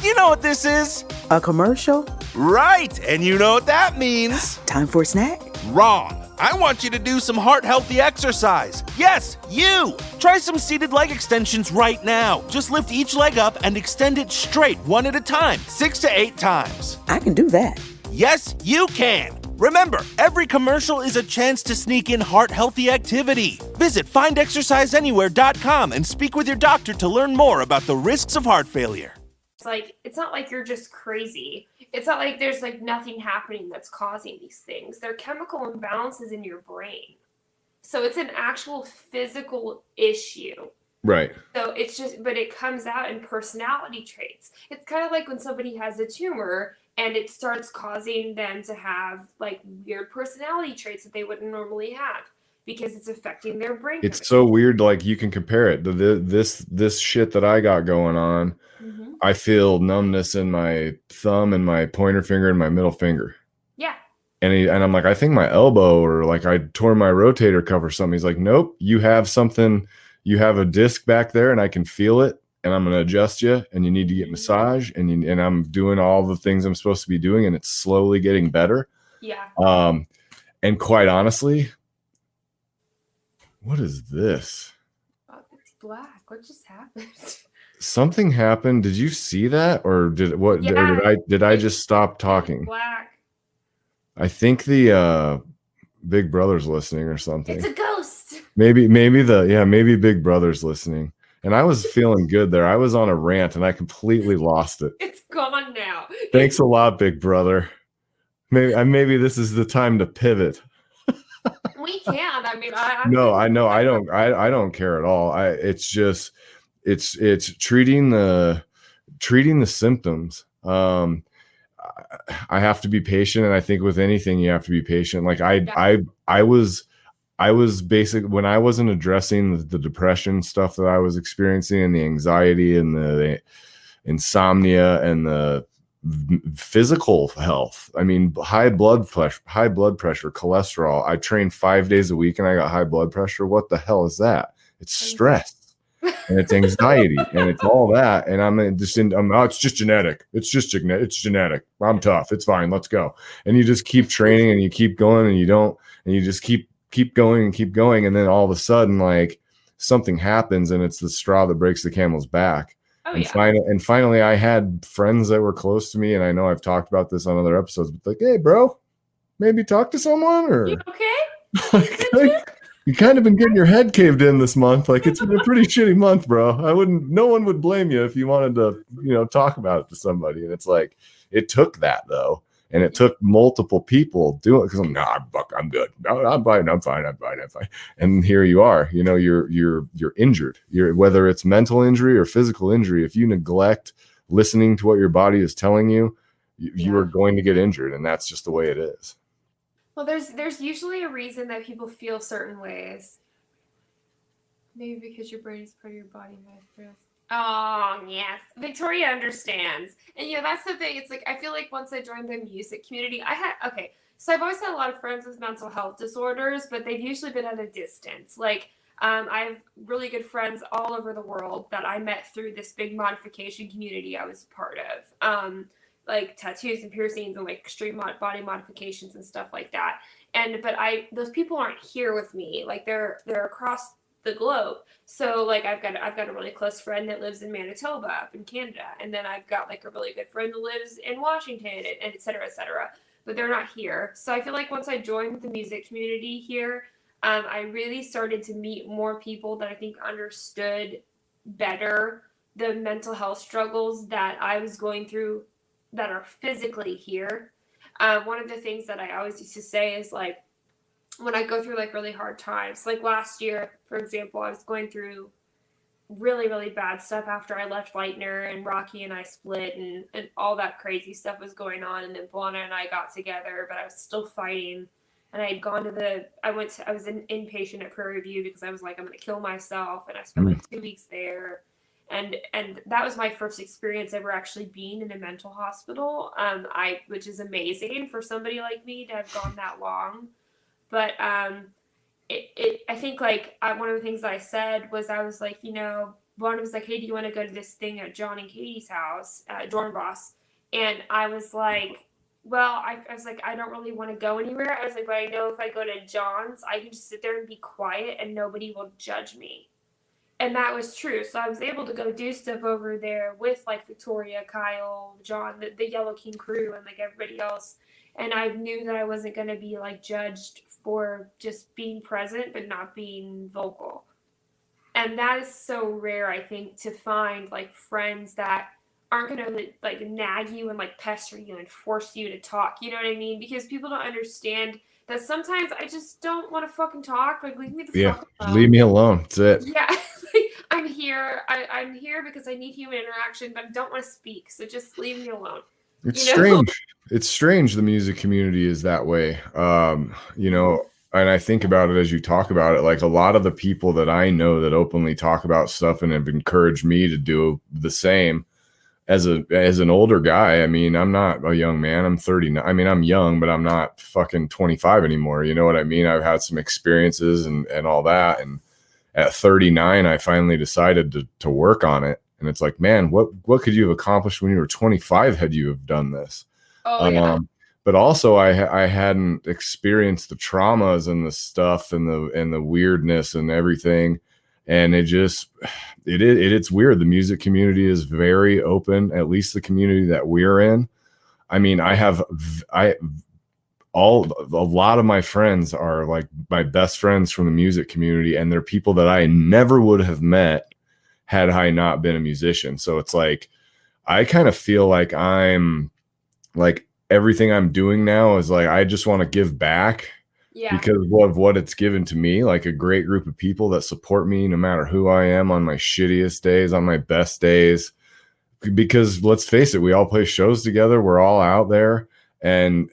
You know what this is? A commercial? Right, and you know what that means. Time for a snack? Wrong. I want you to do some heart-healthy exercise. Yes, you! Try some seated leg extensions right now. Just lift each leg up and extend it straight, one at a time, 6 to 8 times. I can do that. Yes, you can. Remember, every commercial is a chance to sneak in heart-healthy activity. Visit findexerciseanywhere.com and speak with your doctor to learn more about the risks of heart failure. Like, it's not like you're just crazy. It's not like there's like nothing happening that's causing these things. They're chemical imbalances in your brain. So it's an actual physical issue. Right. So it's just, but it comes out in personality traits. It's kind of like when somebody has a tumor and it starts causing them to have like weird personality traits that they wouldn't normally have because it's affecting their brain. It's so weird. Like you can compare it to this shit that I got going on. Mm-hmm. I feel numbness in my thumb and my pointer finger and my middle finger. Yeah. And I'm like, I think my elbow or like I tore my rotator cuff or something. He's like, nope, you have something. You have a disc back there and I can feel it and I'm going to adjust you and you need to get massage and I'm doing all the things I'm supposed to be doing and it's slowly getting better. Yeah. And quite honestly, what is this? Oh, it's black. What just happened? Something happened. Did you see that or did what? Yeah, or did I just stop talking? Black. I think the Big Brother's listening or something. It's a ghost. Maybe Big Brother's listening. And I was feeling good there. I was on a rant and I completely lost it. It's gone now. Thanks a lot, Big Brother. Maybe this is the time to pivot. We can. I mean, I know. I don't care at all. It's just it's treating the symptoms. I have to be patient, and I think with anything you have to be patient. Like I was basically, when I wasn't addressing the depression stuff that I was experiencing and the anxiety and the insomnia and the physical health. I mean, high blood pressure, cholesterol. I trained 5 days a week and I got high blood pressure. What the hell is that? It's stress and it's anxiety and it's all that. And it's just genetic. It's genetic. I'm tough. It's fine. Let's go. And you just keep training and you keep going and you just keep going and keep going. And then all of a sudden, like something happens and it's the straw that breaks the camel's back. Oh, and, yeah. Finally, I had friends that were close to me, and I know I've talked about this on other episodes, but like, hey, bro, maybe talk to someone or you okay? You kind of been getting your head caved in this month. Like, it's been a pretty shitty month, bro. No one would blame you if you wanted to, talk about it to somebody. And it's like, it took that though. And it took multiple people doing it because I'm good. No, I'm fine. And here you are, you're injured. Whether it's mental injury or physical injury, if you neglect listening to what your body is telling you, you are going to get injured. And that's just the way it is. Well, there's usually a reason that people feel certain ways. Maybe because your brain is part of your body, Chris. Oh, yes. Victoria understands. And, that's the thing. It's like, I feel like once I joined the music community, so I've always had a lot of friends with mental health disorders, but they've usually been at a distance. Like, I have really good friends all over the world that I met through this big modification community I was a part of. Like tattoos and piercings and like extreme body modifications and stuff like that. But those people aren't here with me. Like they're across the globe. So like I've got a really close friend that lives in Manitoba up in Canada. And then I've got like a really good friend that lives in Washington and et cetera, but they're not here. So I feel like once I joined the music community here, I really started to meet more people that I think understood better the mental health struggles that I was going through that are physically here. One of the things that I always used to say is like, when I go through like really hard times, like last year, for example, I was going through really, really bad stuff after I left Leitner and Rocky and I split and all that crazy stuff was going on. And then Blana and I got together, but I was still fighting. And I had gone to I was an inpatient at Prairie View because I was like, I'm going to kill myself. And I spent like 2 weeks there. And that was my first experience ever actually being in a mental hospital, which is amazing for somebody like me to have gone that long. But I think like one of the things that I said was I was like, one was like, hey, do you want to go to this thing at John and Katie's house, Dornbos? And I was like, well, I was like, I don't really want to go anywhere. I was like, but I know if I go to John's, I can just sit there and be quiet and nobody will judge me. And that was true. So I was able to go do stuff over there with like Victoria, Kyle, John, the Yellow King crew and like everybody else. And I knew that I wasn't going to be like judged for just being present, but not being vocal. And that is so rare, I think, to find like friends that aren't going to like nag you and like pester you and force you to talk. You know what I mean? Because people don't understand that sometimes I just don't want to fucking talk. Like, leave me the fuck alone. Leave me alone. That's it. Yeah. I'm here. I'm here because I need human interaction, but I don't want to speak. So just leave me alone. It's strange. It's strange the music community is that way. And I think about it as you talk about it, like a lot of the people that I know that openly talk about stuff and have encouraged me to do the same as an older guy. I mean, I'm not a young man. I'm 39. I mean, I'm young, but I'm not fucking 25 anymore. You know what I mean? I've had some experiences and all that. And at 39, I finally decided to work on it. And it's like, man, what could you have accomplished when you were 25 had you have done this? Oh, yeah. But also I hadn't experienced the traumas and the stuff and the weirdness and everything. And it's weird. The music community is very open, at least the community that we're in. I mean, a lot of my friends are like my best friends from the music community, and they're people that I never would have met had I not been a musician. So it's like, I kind of feel like I'm like, everything I'm doing now is like, I just want to give back because of what it's given to me, like a great group of people that support me no matter who I am on my shittiest days, on my best days. Because let's face it, we all play shows together. We're all out there, and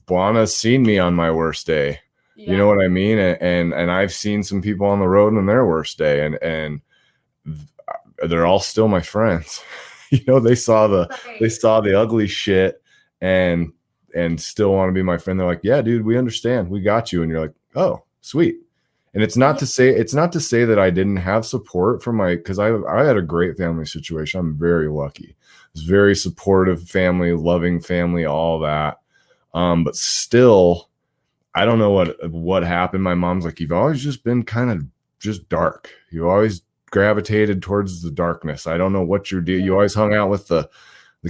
Blana's seen me on my worst day. You know what I mean? And I've seen some people on the road on their worst day, and they're all still my friends. They saw the ugly shit and still want to be my friend. They're like, yeah, dude, we understand. We got you. And you're like, oh, sweet. And it's not to say that I didn't have support from because I had a great family situation. I'm very lucky. It's very supportive family, loving family, all that. But still, I don't know what happened. My mom's like, you've always just been kind of just dark. You always gravitated towards the darkness. I don't know what you do. You always hung out with the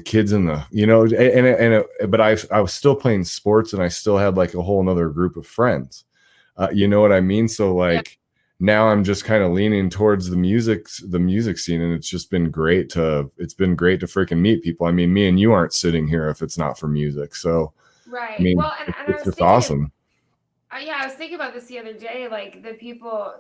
kids and but I was still playing sports, and I still had like a whole nother group of friends. You know what I mean? So like now I'm just kind of leaning towards the music scene, and it's just been great to freaking meet people. I mean, me and you aren't sitting here if it's not for music. So Right. I mean, Well, and I was it's just thinking, awesome. yeah, I was thinking about this the other day, like the people.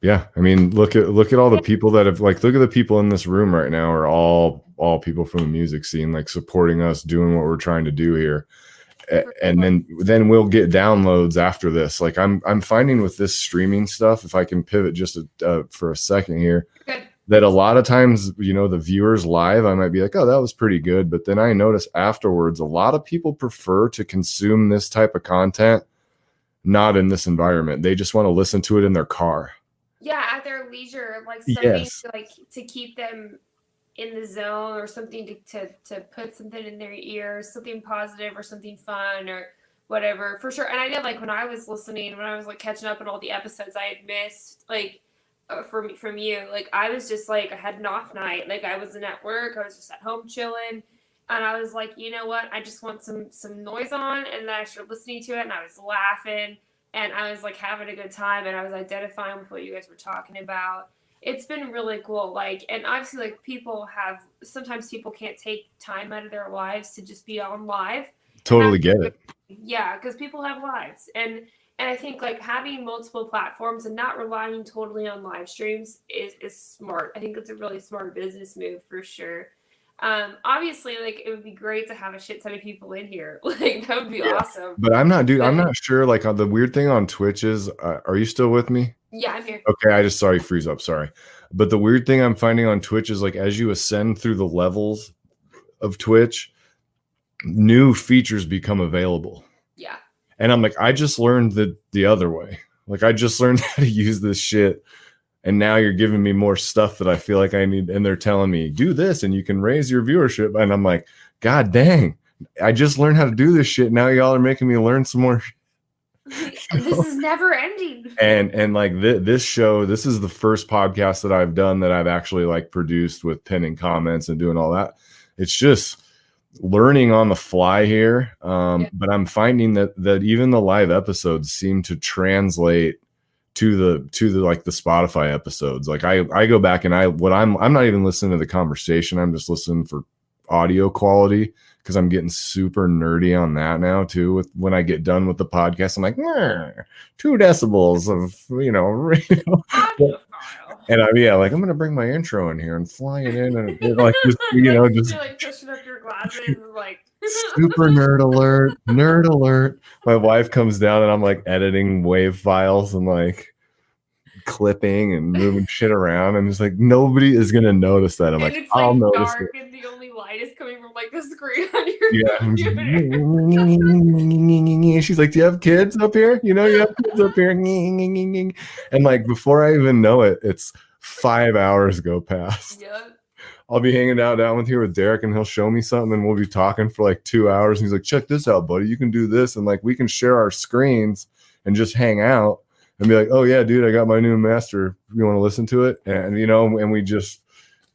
Yeah, I mean, look at all the people that have, like, look at the people in this room right now are all people from the music scene, like supporting us, doing what we're trying to do here. And then we'll get downloads after this. Like I'm finding with this streaming stuff, if I can pivot just for a second here, that a lot of times, you know, the viewers live, I might be like, oh, that was pretty good. But then I notice afterwards, a lot of people prefer to consume this type of content not in this environment. They just want to listen to it in their car. Yeah, at their leisure, like something to keep them in the zone, or something to put something in their ears, something positive or something fun or whatever, for sure. And I know, like when I was like catching up on all the episodes I had missed, like from you, like I was just like, I had an off night, like I wasn't at work, I was just at home chilling, and I was like, you know what, I just want some noise on. And then I started listening to it, and I was laughing, and I was like having a good time, and I was identifying with what you guys were talking about. It's been really cool. Like, and obviously, like sometimes people can't take time out of their lives to just be on live. Totally get it. Yeah, because people have lives. And I think like having multiple platforms and not relying totally on live streams is smart. I think it's a really smart business move for sure. Obviously, like it would be great to have a shit ton of people in here. Like that would be awesome. But I'm not sure. Like the weird thing on Twitch is, are you still with me? Yeah, I'm here. Okay, I just saw you freeze up. Sorry. But the weird thing I'm finding on Twitch is, like, as you ascend through the levels of Twitch, new features become available. Yeah. And I'm like, I just learned the other way. Like, I just learned how to use this shit. And now you're giving me more stuff that I feel like I need. And they're telling me, do this and you can raise your viewership. And I'm like, God dang, I just learned how to do this shit. Now y'all are making me learn some more shit. This is never ending. And like this show, this is the first podcast that I've done that I've actually like produced with pinning comments and doing all that. It's just learning on the fly here. But I'm finding that even the live episodes seem to translate to the like the Spotify episodes. Like I go back and I'm not even listening to the conversation. I'm just listening for audio quality, because I'm getting super nerdy on that now too. With when I get done with the podcast, I'm like 2 decibels of and like I'm gonna bring my intro in here and fly it in, and like just you're like pushing up your glasses and like super nerd alert. My wife comes down and I'm like editing wave files and like clipping and moving shit around, and it's like nobody is gonna notice that. I'm like, it's I'll like notice dark, it. and the only light is coming from like the screen on your computer. She's like, do you have kids up here? You have kids up here. And like before I even know it, it's 5 hours go past. Yep. I'll be hanging out down with here with Derek, and he'll show me something, and we'll be talking for like 2 hours. And he's like, check this out, buddy. You can do this. And like, we can share our screens and just hang out and be like, oh yeah, dude, I got my new master. You want to listen to it? And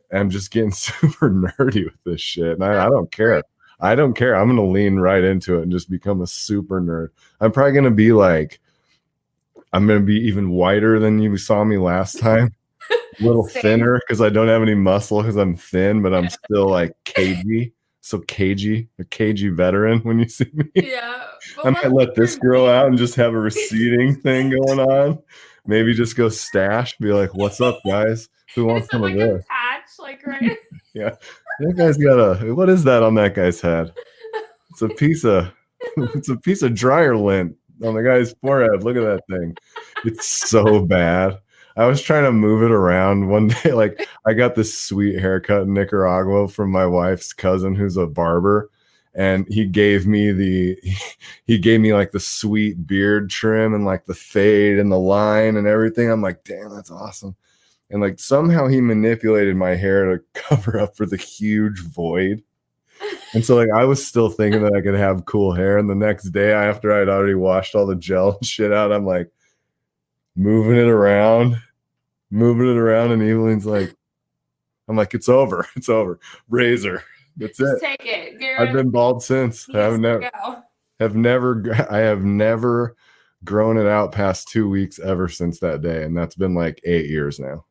and I'm just getting super nerdy with this shit. And I don't care. I'm going to lean right into it and just become a super nerd. I'm probably going to be like, I'm going to be even whiter than you saw me last time. A little thinner because I don't have any muscle because I'm thin, but I'm still like cagey. So cagey, a cagey veteran when you see me. Yeah. I might let this grow out and just have a receding thing going on. Maybe just go stash, be like, what's up, guys? Who wants some of this? Patch, like, right? Yeah. That guy's got what is that on that guy's head? It's a piece of dryer lint on the guy's forehead. Look at that thing. It's so bad. I was trying to move it around one day. Like I got this sweet haircut in Nicaragua from my wife's cousin, who's a barber. And he gave me like the sweet beard trim and like the fade and the line and everything. I'm like, damn, that's awesome. And like somehow he manipulated my hair to cover up for the huge void. And so like I was still thinking that I could have cool hair. And the next day after I'd already washed all the gel and shit out, I'm like moving it around. And Evelyn's like, I'm like, it's over. Razor. That's Just it. take it. I've been bald since. I haven't never. I have never grown it out past 2 weeks ever since that day. And that's been like 8 years now.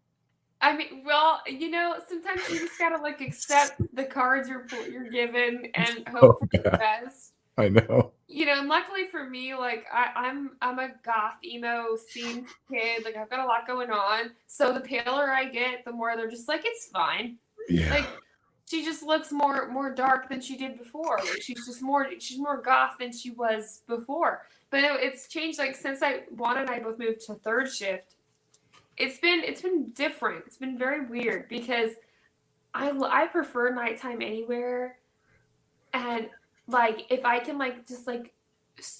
I mean, well, sometimes you just gotta like accept the cards you're given and hope for the best. I know. And luckily for me, like I'm a goth emo scene kid. Like I've got a lot going on. So the paler I get, the more they're just like, it's fine. Yeah. Like she just looks more dark than she did before. Like she's more goth than she was before. But it's changed. Like since Juan and I both moved to third shift, it's been different. It's been very weird because I prefer nighttime anywhere, and like if I can like just like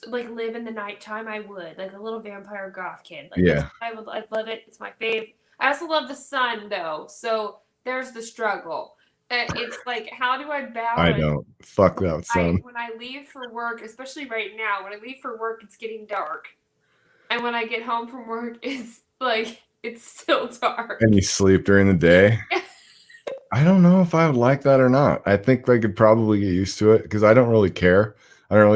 live in the nighttime, I would, like a little vampire goth kid. Like, yeah, I'd love it. It's my fave. I also love the sun though, so there's the struggle. It's like, how do I balance? I don't. Fuck that sun. When I leave for work, especially right now, when I leave for work, it's getting dark, and when I get home from work, it's like it's still dark. And you sleep during the day. I don't know if I would like that or not. I think I could probably get used to it because I don't really care. I don't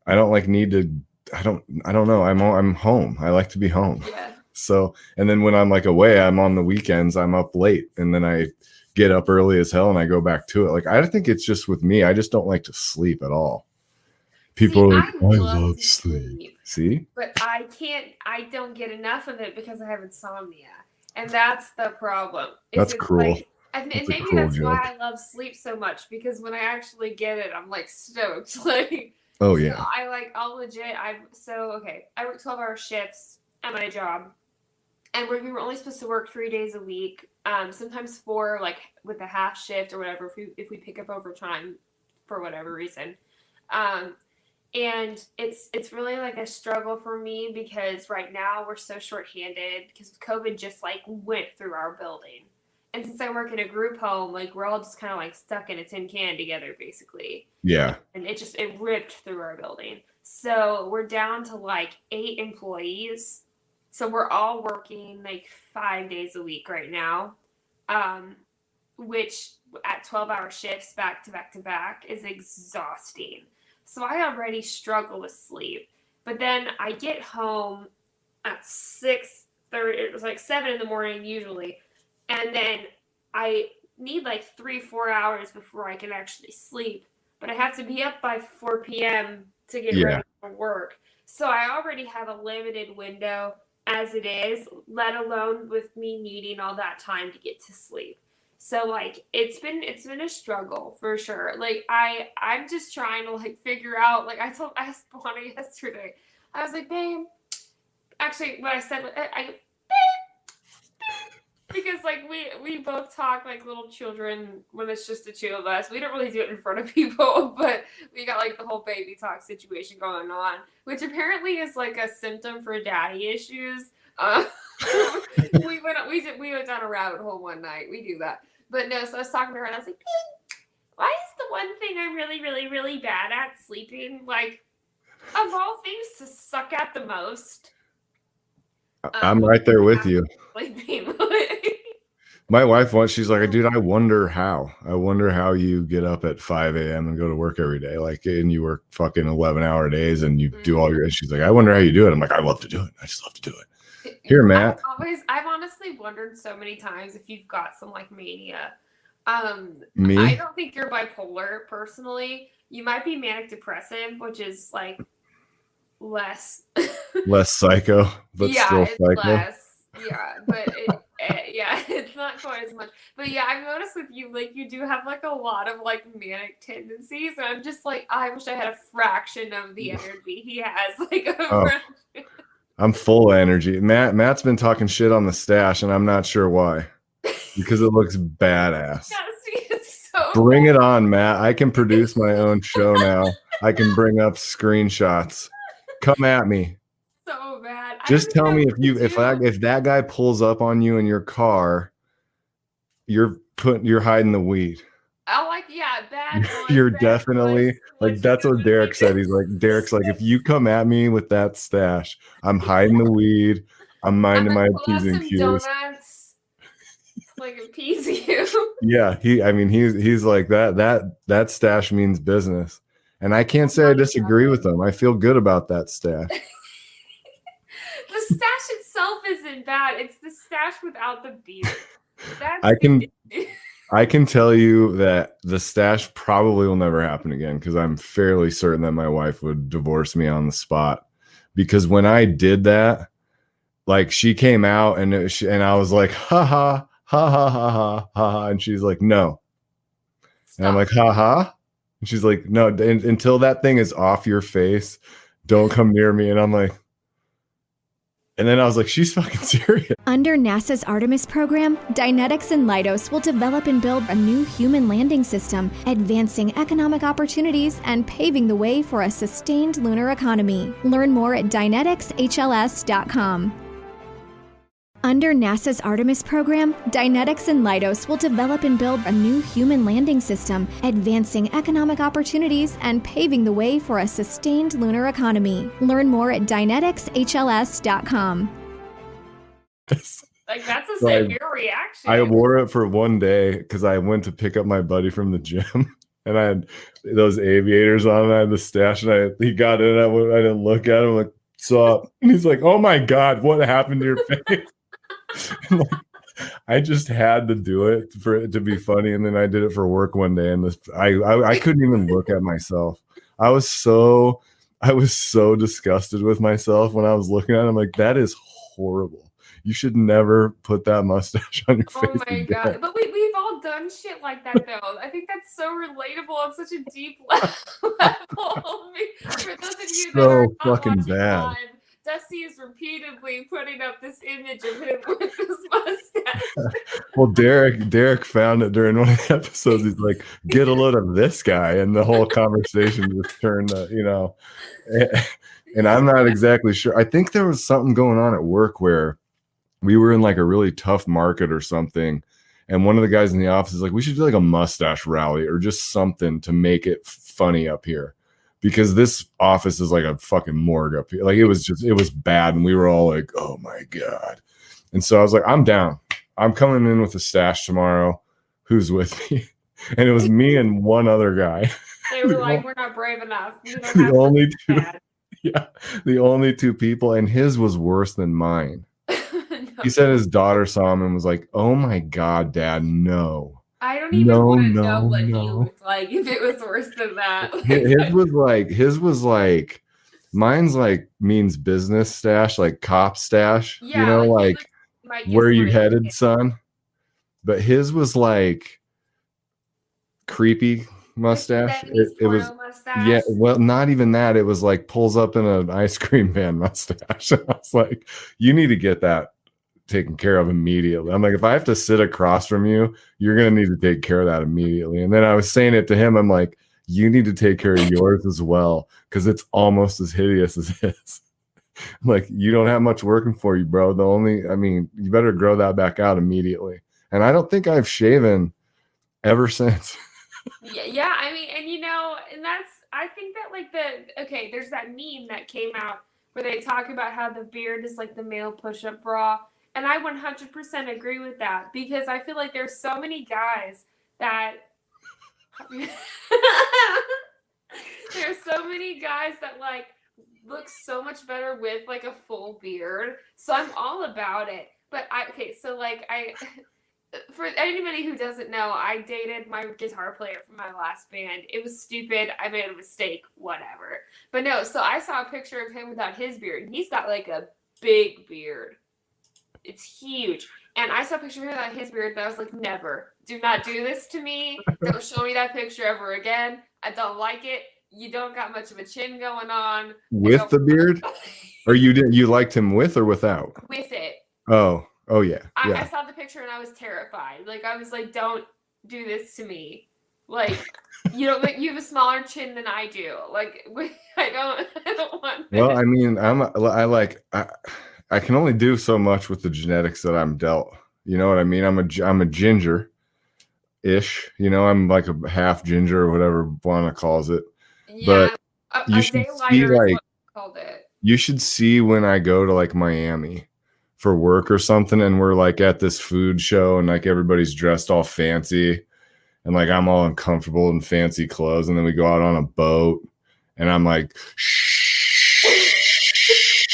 like need to. I don't know. I'm home. I like to be home. Yeah. So, and then when I'm like away, I'm on the weekends, I'm up late, and then I get up early as hell and I go back to it. Like, I think it's just with me. I just don't like to sleep at all. People are like, I love sleep. See? But I don't get enough of it because I have insomnia. And that's the problem. That's cruel. Like, and maybe that's why I love sleep so much, because when I actually get it, I'm like stoked. Like, oh yeah. So I'll legit. I work 12-hour shifts at my job, and we were only supposed to work 3 days a week. Sometimes 4, like with a half shift or whatever, if we pick up overtime for whatever reason. And it's really like a struggle for me because right now we're so shorthanded because COVID just like went through our building. And since I work in a group home, like we're all just kind of like stuck in a tin can together, basically. Yeah. And it ripped through our building. So we're down to like 8 employees. So we're all working like 5 days a week right now, which at 12-hour shifts back to back to back is exhausting. So I already struggle with sleep. But then I get home at 6:30. It was like 7 in the morning usually. And then I need like 3-4 hours before I can actually sleep. But I have to be up by 4 p.m. to get ready for work. So I already have a limited window as it is, let alone with me needing all that time to get to sleep. So like it's been a struggle for sure. Like I'm just trying to like figure out, like I asked Bonnie yesterday. I was like, babe, actually what I said was babe, because like we both talk like little children when it's just the two of us. We don't really do it in front of people, but we got like the whole baby talk situation going on, which apparently is like a symptom for daddy issues. We went down a rabbit hole one night. We do that. But no, so I was talking to her and I was like, why is the one thing I'm really, really, really bad at sleeping? Like, of all things to suck at the most. I'm right there with you. Sleeping. My wife once, she's like, dude, I wonder how you get up at 5 a.m. and go to work every day. Like, and you work fucking 11-hour days and you do all your, she's like, I wonder how you do it. I'm like, I love to do it. I just love to do it. Here, Matt. I've honestly wondered so many times if you've got some like mania. Me? I don't think you're bipolar personally. You might be manic depressive, which is like less psycho, but still psycho. Less. Yeah, but it's not quite as much. But yeah, I've noticed with you, like you do have like a lot of like manic tendencies, and I'm just like, I wish I had a fraction of the energy he has. Like I'm full of energy. Matt's been talking shit on the stash, and I'm not sure why. Because it looks badass. Bring it on, Matt. I can produce my own show now. I can bring up screenshots. Come at me. So bad. Just tell me if that guy pulls up on you in your car, you're hiding the weed. I like, bad. You're definitely like, that's what Derek said. He's like, Derek's like, if you come at me with that stash, I'm hiding the weed. I'm minding my P's and Q's. Donuts, like appease you. Yeah, he's like that stash means business. And I can't say I disagree with them. I feel good about that stash. The stash itself isn't bad. It's the stash without the beard. That's I can tell you that the stash probably will never happen again because I'm fairly certain that my wife would divorce me on the spot. Because when I did that, like she came out and I was like, ha ha, ha ha ha ha ha, and she's like, no. And I'm like, ha ha. And she's like, no, until that thing is off your face, don't come near me. And I'm like, and then I was like, she's fucking serious. Under NASA's Artemis program, Dynetics and Leidos will develop and build a new human landing system, advancing economic opportunities and paving the way for a sustained lunar economy. Learn more at DyneticsHLS.com. Under NASA's Artemis program, Dynetics and Leidos will develop and build a new human landing system, advancing economic opportunities and paving the way for a sustained lunar economy. Learn more at DyneticsHLS.com. Like, that's a severe reaction. I wore it for one day because I went to pick up my buddy from the gym. And I had those aviators on, and I had the stash, and he got in, I didn't look at him, I'm like, what's up? And he's like, oh my God, what happened to your face? Like, I just had to do it for it to be funny, and then I did it for work one day, and I couldn't even look at myself. I was so disgusted with myself when I was looking at it. I'm like, that is horrible. You should never put that mustache on your face. Oh my God. But we've all done shit like that, though. I think that's so relatable on such a deep level. For those of you that are not fucking watching bad. live, Dusty is repeatedly putting up this image of him with his mustache. Well, Derek found it during one of the episodes. He's like, get a load of this guy. And the whole conversation just turned, and I'm not exactly sure. I think there was something going on at work where we were in like a really tough market or something. And one of the guys in the office is like, we should do like a mustache rally or just something to make it funny up here. Because this office is like a fucking morgue up here. Like it was bad. And we were all like, oh my God. And so I was like, I'm down. I'm coming in with a stash tomorrow. Who's with me? And it was me and one other guy. They were like, we're not brave enough. The only two people. And his was worse than mine. He said his daughter saw him and was like, oh my God, Dad, no. I don't even want to know what he looked like if it was worse than that. His was like, mine's like means business stash, like cop stash, yeah, like where you headed, son? But his was like creepy mustache. It was mustache. Yeah, well, not even that. It was like pulls up in an ice cream van mustache. I was like, you need to get that taken care of immediately. I'm like, if I have to sit across from you, you're gonna need to take care of that immediately. And then I was saying it to him, I'm like, you need to take care of yours as well, because it's almost as hideous as his. Like, you don't have much working for you, bro. You better grow that back out immediately. And I don't think I've shaven ever since. Yeah, I mean, and I think that there's that meme that came out where they talk about how the beard is like the male push-up bra. And I 100% agree with that, because I feel like there's so many guys that like look so much better with like a full beard. So I'm all about it. But for anybody who doesn't know, I dated my guitar player from my last band. It was stupid. I made a mistake, whatever. But no, so I saw a picture of him without his beard. He's got like a big beard. It's huge. And I saw a picture of him without his beard, but I was like, never. Do not do this to me. Don't show me that picture ever again. I don't like it. You don't got much of a chin going on. With the beard? Or you liked him with or without? With it. Oh yeah. I saw the picture and I was terrified. Like, I was like, don't do this to me. Like, you have a smaller chin than I do. Like, I don't want this. Well, I mean, I can only do so much with the genetics that I'm dealt. You know what I mean? I'm a ginger-ish. I'm like a half ginger or whatever Buana calls it. Yeah, but you should see, like, called it. You should see when I go to like Miami for work or something, and we're like at this food show, and like everybody's dressed all fancy, and like I'm all uncomfortable in fancy clothes, and then we go out on a boat, and I'm like, shh.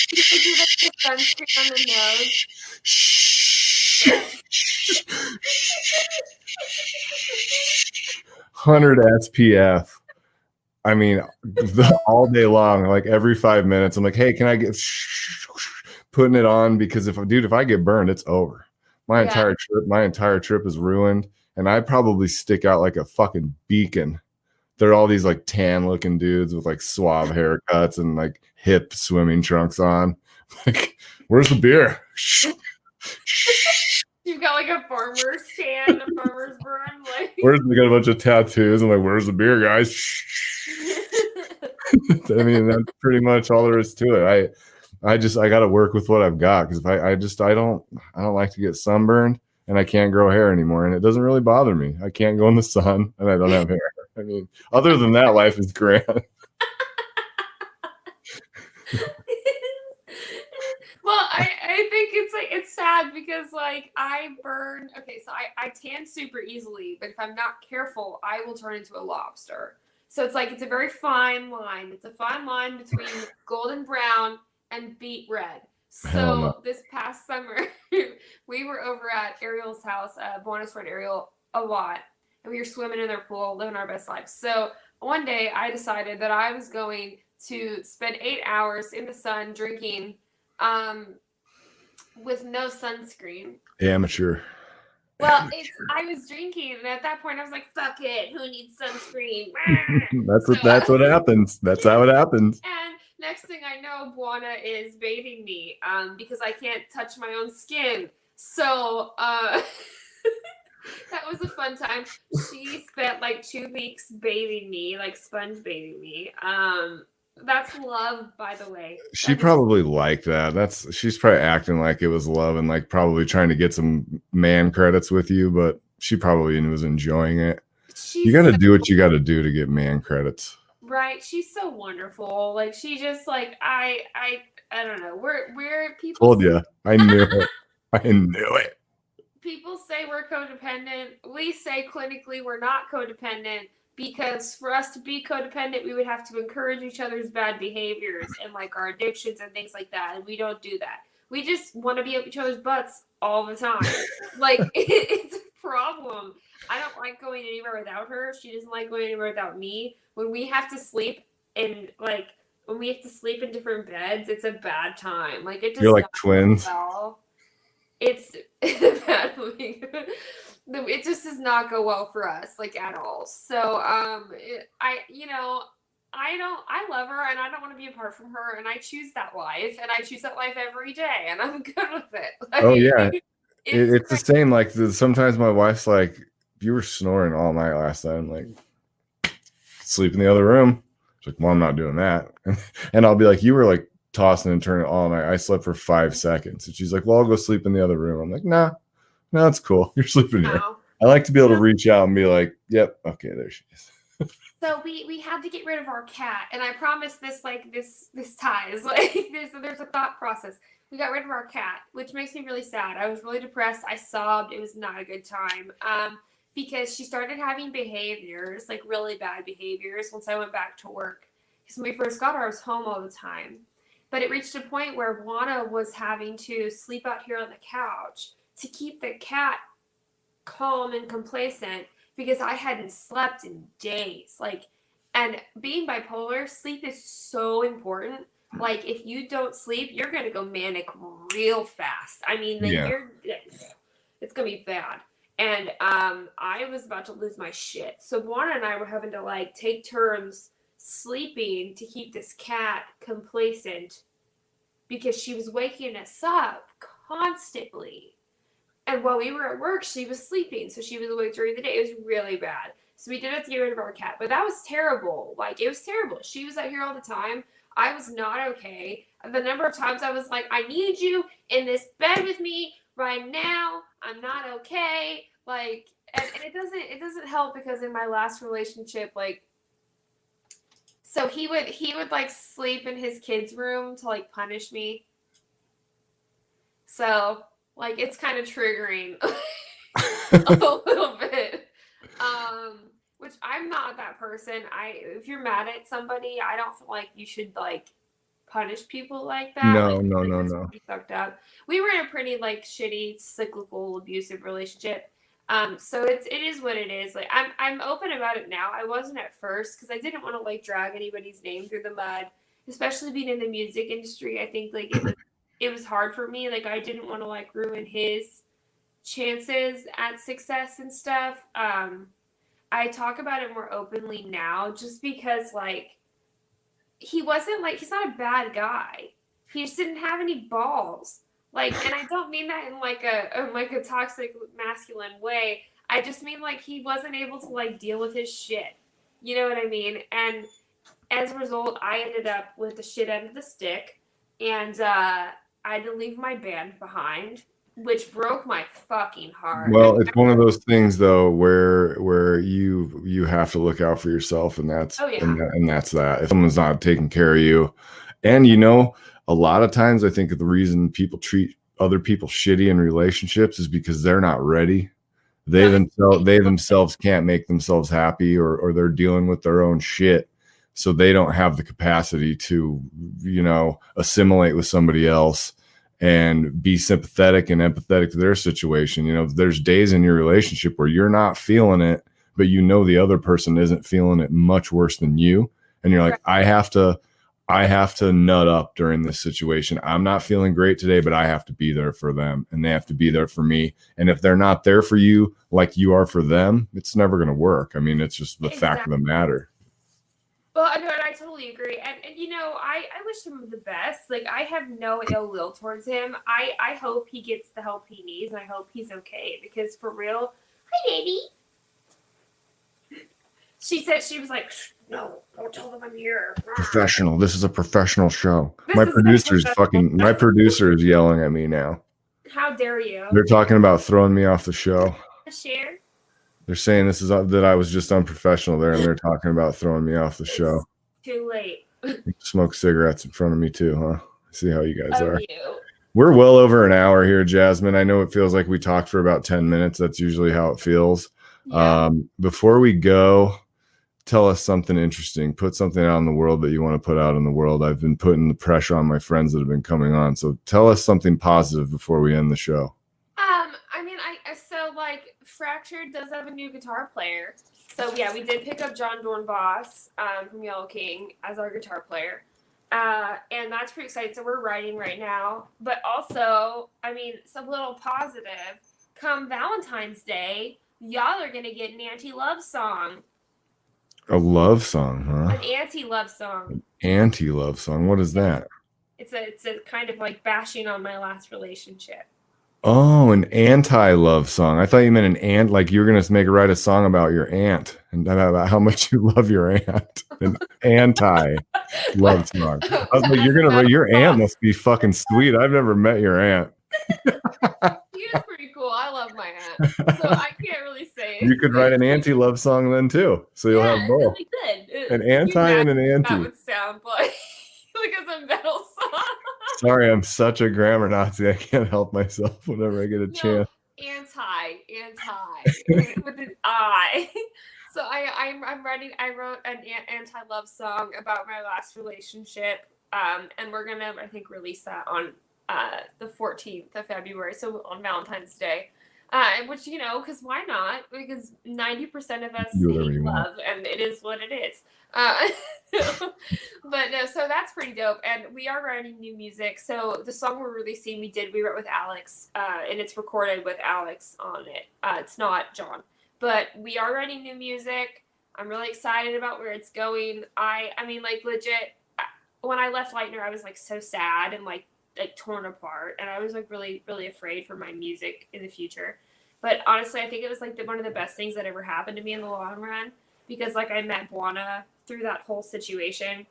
You do like the sunscreen on the nose. 100 SPF. I mean, all day long, like every 5 minutes, I'm like, hey, can I get putting it on? Because if I get burned, it's over. My entire trip is ruined, and I probably stick out like a fucking beacon. They're all these like tan looking dudes with like suave haircuts and like hip swimming trunks on. Like, where's the beer? You've got like a farmer's tan, a farmer's burn. Like, where's we got a bunch of tattoos? I'm like, where's the beer, guys? I mean, that's pretty much all there is to it. I got to work with what I've got, because if I don't like to get sunburned, and I can't grow hair anymore, and it doesn't really bother me. I can't go in the sun, and I don't have hair. I mean, other than that, life is grand. Well, I think it's sad because like I burn. Okay, so I tan super easily, but if I'm not careful, I will turn into a lobster. So it's a very fine line. It's a fine line between golden brown and beet red. So this past summer, we were over at Ariel's house, Buenos friend Ariel, a lot, and we were swimming in their pool, living our best life. So one day, I decided that I was going to spend 8 hours in the sun drinking, with no sunscreen. Amateur. Well, I was drinking, and at that point, I was like, "Fuck it, who needs sunscreen?" That's what happens. That's how it happens. And next thing I know, Buana is bathing me, because I can't touch my own skin. So that was a fun time. She spent like 2 weeks bathing me, like sponge bathing me. That's love, by the way. She probably liked that. She's probably acting like it was love and like probably trying to get some man credits with you, but she probably was enjoying it. You got to do what you got to do to get man credits. Right. She's so wonderful. Like, she just like, I don't know. We're people. Told you. I knew it. I knew it. People say we're codependent. We say clinically we're not codependent, because for us to be codependent, we would have to encourage each other's bad behaviors and like our addictions and things like that. And we don't do that. We just want to be up each other's butts all the time. Like, it's a problem. I don't like going anywhere without her. She doesn't like going anywhere without me. When we have to sleep in different beds, it's a bad time. Like, it just, you're like twins. Well. It's bad. It just does not go well for us, like, at all. So, I love her, and I don't want to be apart from her, and I choose that life, and I choose that life every day, and I'm good with it. Like, oh yeah, it's the same. Like, sometimes my wife's like, "You were snoring all night last night." I'm like, "Sleep in the other room." She's like, "Well, I'm not doing that," and I'll be like, "You were like tossing and turning all night. I slept for 5 seconds," and she's like, "Well, I'll go sleep in the other room." I'm like, "Nah. No, it's cool. You're sleeping here." I like to be able to reach out and be like, "Yep, okay, there she is." So we had to get rid of our cat, and I promise this ties. Like, there's a thought process. We got rid of our cat, which makes me really sad. I was really depressed. I sobbed. It was not a good time. Because she started having behaviors, like really bad behaviors, once I went back to work. Because when we first got her, I was home all the time. But it reached a point where Juana was having to sleep out here on the couch to keep the cat calm and complacent, because I hadn't slept in days. Like, and being bipolar, sleep is so important. Like, if you don't sleep, you're going to go manic real fast. I mean, it's going to be bad. And I was about to lose my shit. So Juana and I were having to like take turns sleeping to keep this cat complacent, because she was waking us up constantly. And while we were at work, she was sleeping. So she was awake during the day. It was really bad. So we did have to get rid of our cat. But that was terrible. Like, it was terrible. She was out here all the time. I was not okay. The number of times I was like, "I need you in this bed with me right now. I'm not okay." Like, and it doesn't help, because in my last relationship, like, so he would like sleep in his kids' room to like punish me. So, like, it's kind of triggering a little bit. Which I'm not that person. If you're mad at somebody, I don't feel like you should like punish people like that. No, like, no, like, no, that's no. pretty fucked up. We were in a pretty like shitty, cyclical, abusive relationship. So it is what it is. Like I'm open about it now. I wasn't at first because I didn't want to like drag anybody's name through the mud, especially being in the music industry. I think like it was hard for me. Like I didn't want to like ruin his chances at success and stuff. I talk about it more openly now just because like he's not a bad guy. He just didn't have any balls. Like, and I don't mean that in like a toxic masculine way. I just mean like he wasn't able to like deal with his shit. You know what I mean? And as a result, I ended up with the shit end of the stick, and I had to leave my band behind, which broke my fucking heart. Well, it's one of those things though where you have to look out for yourself, and that's and that's that. If someone's not taking care of you, and a lot of times I think the reason people treat other people shitty in relationships is because they're not ready. They themselves can't make themselves happy, or they're dealing with their own shit. So they don't have the capacity to, assimilate with somebody else and be sympathetic and empathetic to their situation. There's days in your relationship where you're not feeling it, but the other person isn't feeling it much worse than you. And you're like, I have to nut up during this situation. I'm not feeling great today, but I have to be there for them, and they have to be there for me. And if they're not there for you like you are for them, it's never going to work. I mean, it's just the fact of the matter. Well, no, and I totally agree. And I wish him the best. Like, I have no ill will towards him. I hope he gets the help he needs, and I hope he's okay. Because for real, hi, baby. She said, she was like, no, don't tell them I'm here. Professional. This is a professional show. My producer is yelling at me now. How dare you? They're talking about throwing me off the show. Share. They're saying that I was just unprofessional there, and they're talking about throwing me off the show. Too late. You smoke cigarettes in front of me too, huh? See how you guys are. You. We're well over an hour here, Jasmine. I know it feels like we talked for about 10 minutes. That's usually how it feels. Yeah. Before we go, tell us something interesting. Put something out in the world that you want to put out in the world. I've been putting the pressure on my friends that have been coming on. So tell us something positive before we end the show. Fractvred does have a new guitar player. So yeah, we did pick up John Dornbos from Yellow King as our guitar player. And that's pretty exciting. So we're writing right now. But also, some little positive. Come Valentine's Day, y'all are going to get an anti-love song. A love song, huh? An anti-love song. Anti-love song. What is that? It's a kind of like bashing on my last relationship. Oh, an anti-love song. I thought you meant an aunt, like you were going to write a song about your aunt and about how much you love your aunt. An anti-love song. I was like, your aunt must be fucking sweet. I've never met your aunt. She is pretty cool. I love my aunt. So I can't really say. You could write an anti-love song then too. So you'll have both. Really good. An anti and an anti. That would sound like as a metal song. Sorry, I'm such a grammar Nazi. I can't help myself whenever I get a chance. Anti with an I. So I wrote an anti-love song about my last relationship. And we're gonna, I think, release that on the 14th of February, so on Valentine's Day. Which, because why not? Because 90% of us hate love, and it is what it is. But no, so that's pretty dope. And we are writing new music. So the song we're releasing, we wrote with Alex, and it's recorded with Alex on it. It's not John, but we are writing new music. I'm really excited about where it's going. I mean, legit, when I left Leitner, I was so sad and torn apart, and I was really, really afraid for my music in the future. But honestly, I think it was one of the best things that ever happened to me in the long run, because I met Buana through that whole situation,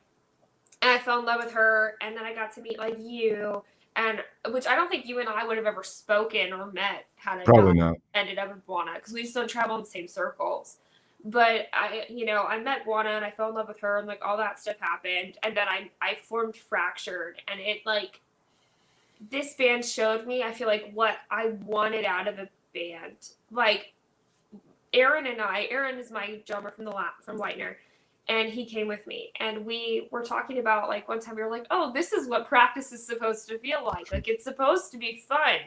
and I fell in love with her, and then I got to meet you, and which I don't think you and I would have ever spoken or met had it not ended up with Buana, because we just don't travel in the same circles. But I met Buana and I fell in love with her, and all that stuff happened, and then I formed Fractvred, and it this band showed me, I feel what I wanted out of a band. Aaron is my drummer from Lightner, and he came with me, and we were talking about, like, one time we were like, oh, this is what practice is supposed to feel like. Like, it's supposed to be fun,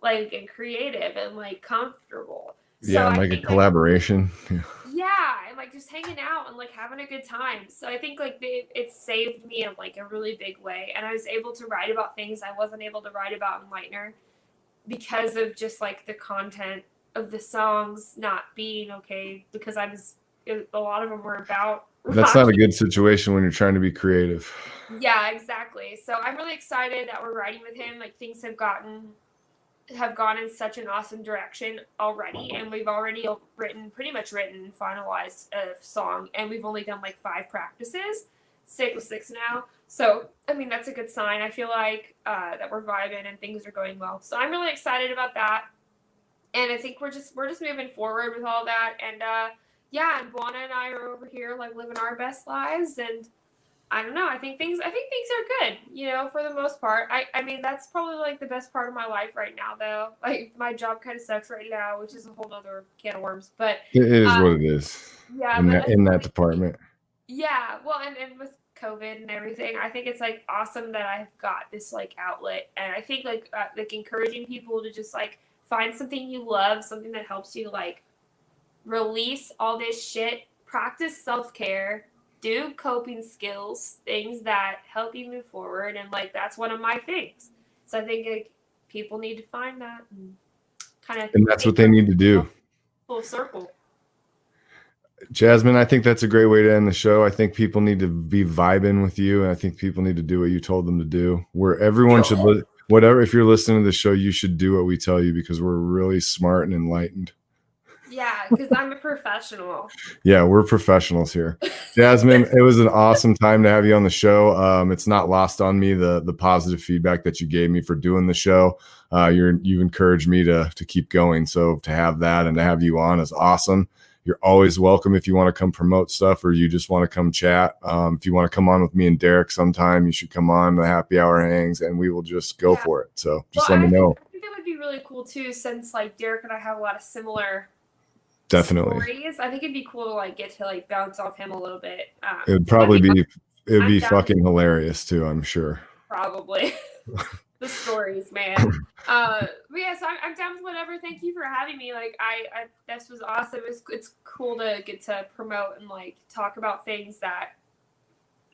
like, and creative and, like, comfortable. Yeah, so like a collaboration. Yeah, and, like, just hanging out and, like, having a good time. So I think, like, it saved me in, like, a really big way, and I was able to write about things I wasn't able to write about in Lightner because of just, like, the content of the songs not being okay, because a lot of them were about That's not a good situation when you're trying to be creative. Yeah, exactly. So I'm really excited that we're writing with him. Like, things have gone in such an awesome direction already, and we've already pretty much written, finalized a song, and we've only done like 5 practices, 6 now. So I mean, that's a good sign. I feel like that we're vibing and things are going well. So I'm really excited about that. And I think we're just moving forward with all that. And yeah, and Buana and I are over here like living our best lives. And I don't know. I think things are good, you know, for the most part. I mean, that's probably like the best part of my life right now, though. Like, my job kind of sucks right now, which is a whole other can of worms. But it is what it is. Yeah, in that department. Yeah, well, and with COVID and everything, I think it's like awesome that I've got this like outlet, and I think like encouraging people to just like find something you love, something that helps you like release all this shit, practice self-care, do coping skills, things that help you move forward, and like that's one of my things. So I think like people need to find that and kind of, and that's what they need to do. Full circle. Jasmine, I think that's a great way to end the show. I think people need to be vibing with you, and I think people need to do what you told them to do. Where everyone should, whatever, if you're listening to the show, you should do what we tell you, because we're really smart and enlightened. Yeah, because I'm a professional. Yeah, we're professionals here. Jasmine, it was an awesome time to have you on the show. It's not lost on me the positive feedback that you gave me for doing the show. You encouraged me to keep going. So to have that and to have you on is awesome. You're always welcome if you want to come promote stuff or you just want to come chat. If you want to come on with me and Derek sometime, you should come on the happy hour hangs and we will just go for it. So just let me know. I think that would be really cool too, since like Derek and I have a lot of similar stories. I think it'd be cool to like get to like bounce off him a little bit. It would probably be fucking hilarious too, I'm sure. Probably. The stories, man. But yeah, so I'm down with whatever. Thank you for having me. Like, I this was awesome. It's cool to get to promote and like talk about things that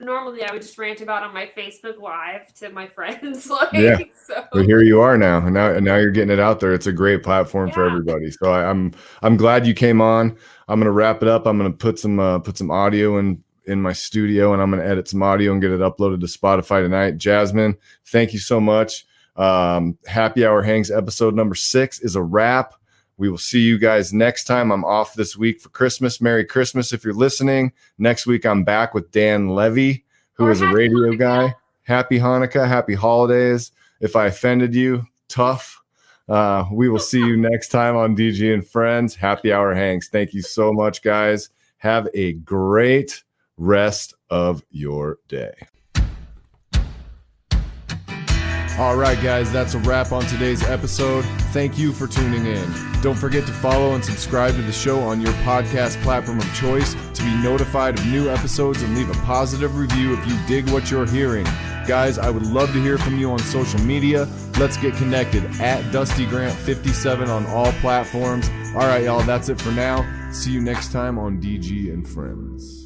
normally I would just rant about on my Facebook Live to my friends. Like, yeah. So. But here you are now, and now you're getting it out there. It's a great platform for everybody. So I'm glad you came on. I'm gonna wrap it up. I'm gonna put some audio in my studio, and I'm going to edit some audio and get it uploaded to Spotify tonight. Jasmine, thank you so much. Happy Hour Hangs episode number 6 is a wrap. We will see you guys next time. I'm off this week for Christmas. Merry Christmas if you're listening. Next week, I'm back with Dan Levy, who is a radio guy. Happy Hanukkah. Happy holidays. If I offended you, tough. We will see you next time on DG and Friends. Happy Hour Hangs. Thank you so much, guys. Have a great rest of your day. All right, guys, that's a wrap on today's episode. Thank you for tuning in. Don't forget to follow and subscribe to the show on your podcast platform of choice to be notified of new episodes, and leave a positive review if you dig what you're hearing. Guys, I would love to hear from you on social media. Let's get connected at DustyGrant57 on all platforms. All right, y'all, that's it for now. See you next time on DG and Friends.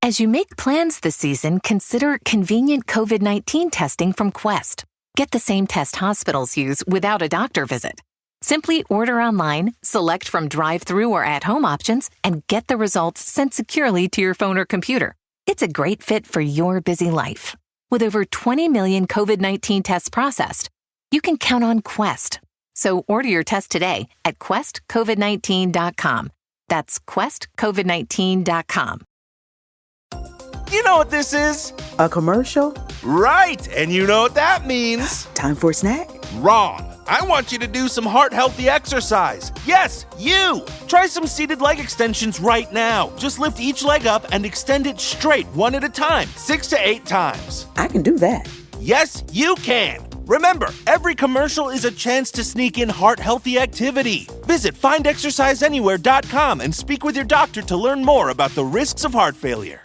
As you make plans this season, consider convenient COVID-19 testing from Quest. Get the same test hospitals use without a doctor visit. Simply order online, select from drive-through or at-home options, and get the results sent securely to your phone or computer. It's a great fit for your busy life. With over 20 million COVID-19 tests processed, you can count on Quest. So order your test today at questcovid19.com. That's questcovid19.com. You know what this is? A commercial? Right, and you know what that means. Time for a snack? Wrong. I want you to do some heart-healthy exercise. Yes, you! Try some seated leg extensions right now. Just lift each leg up and extend it straight, one at a time, 6 to 8 times. I can do that. Yes, you can. Remember, every commercial is a chance to sneak in heart-healthy activity. Visit findexerciseanywhere.com and speak with your doctor to learn more about the risks of heart failure.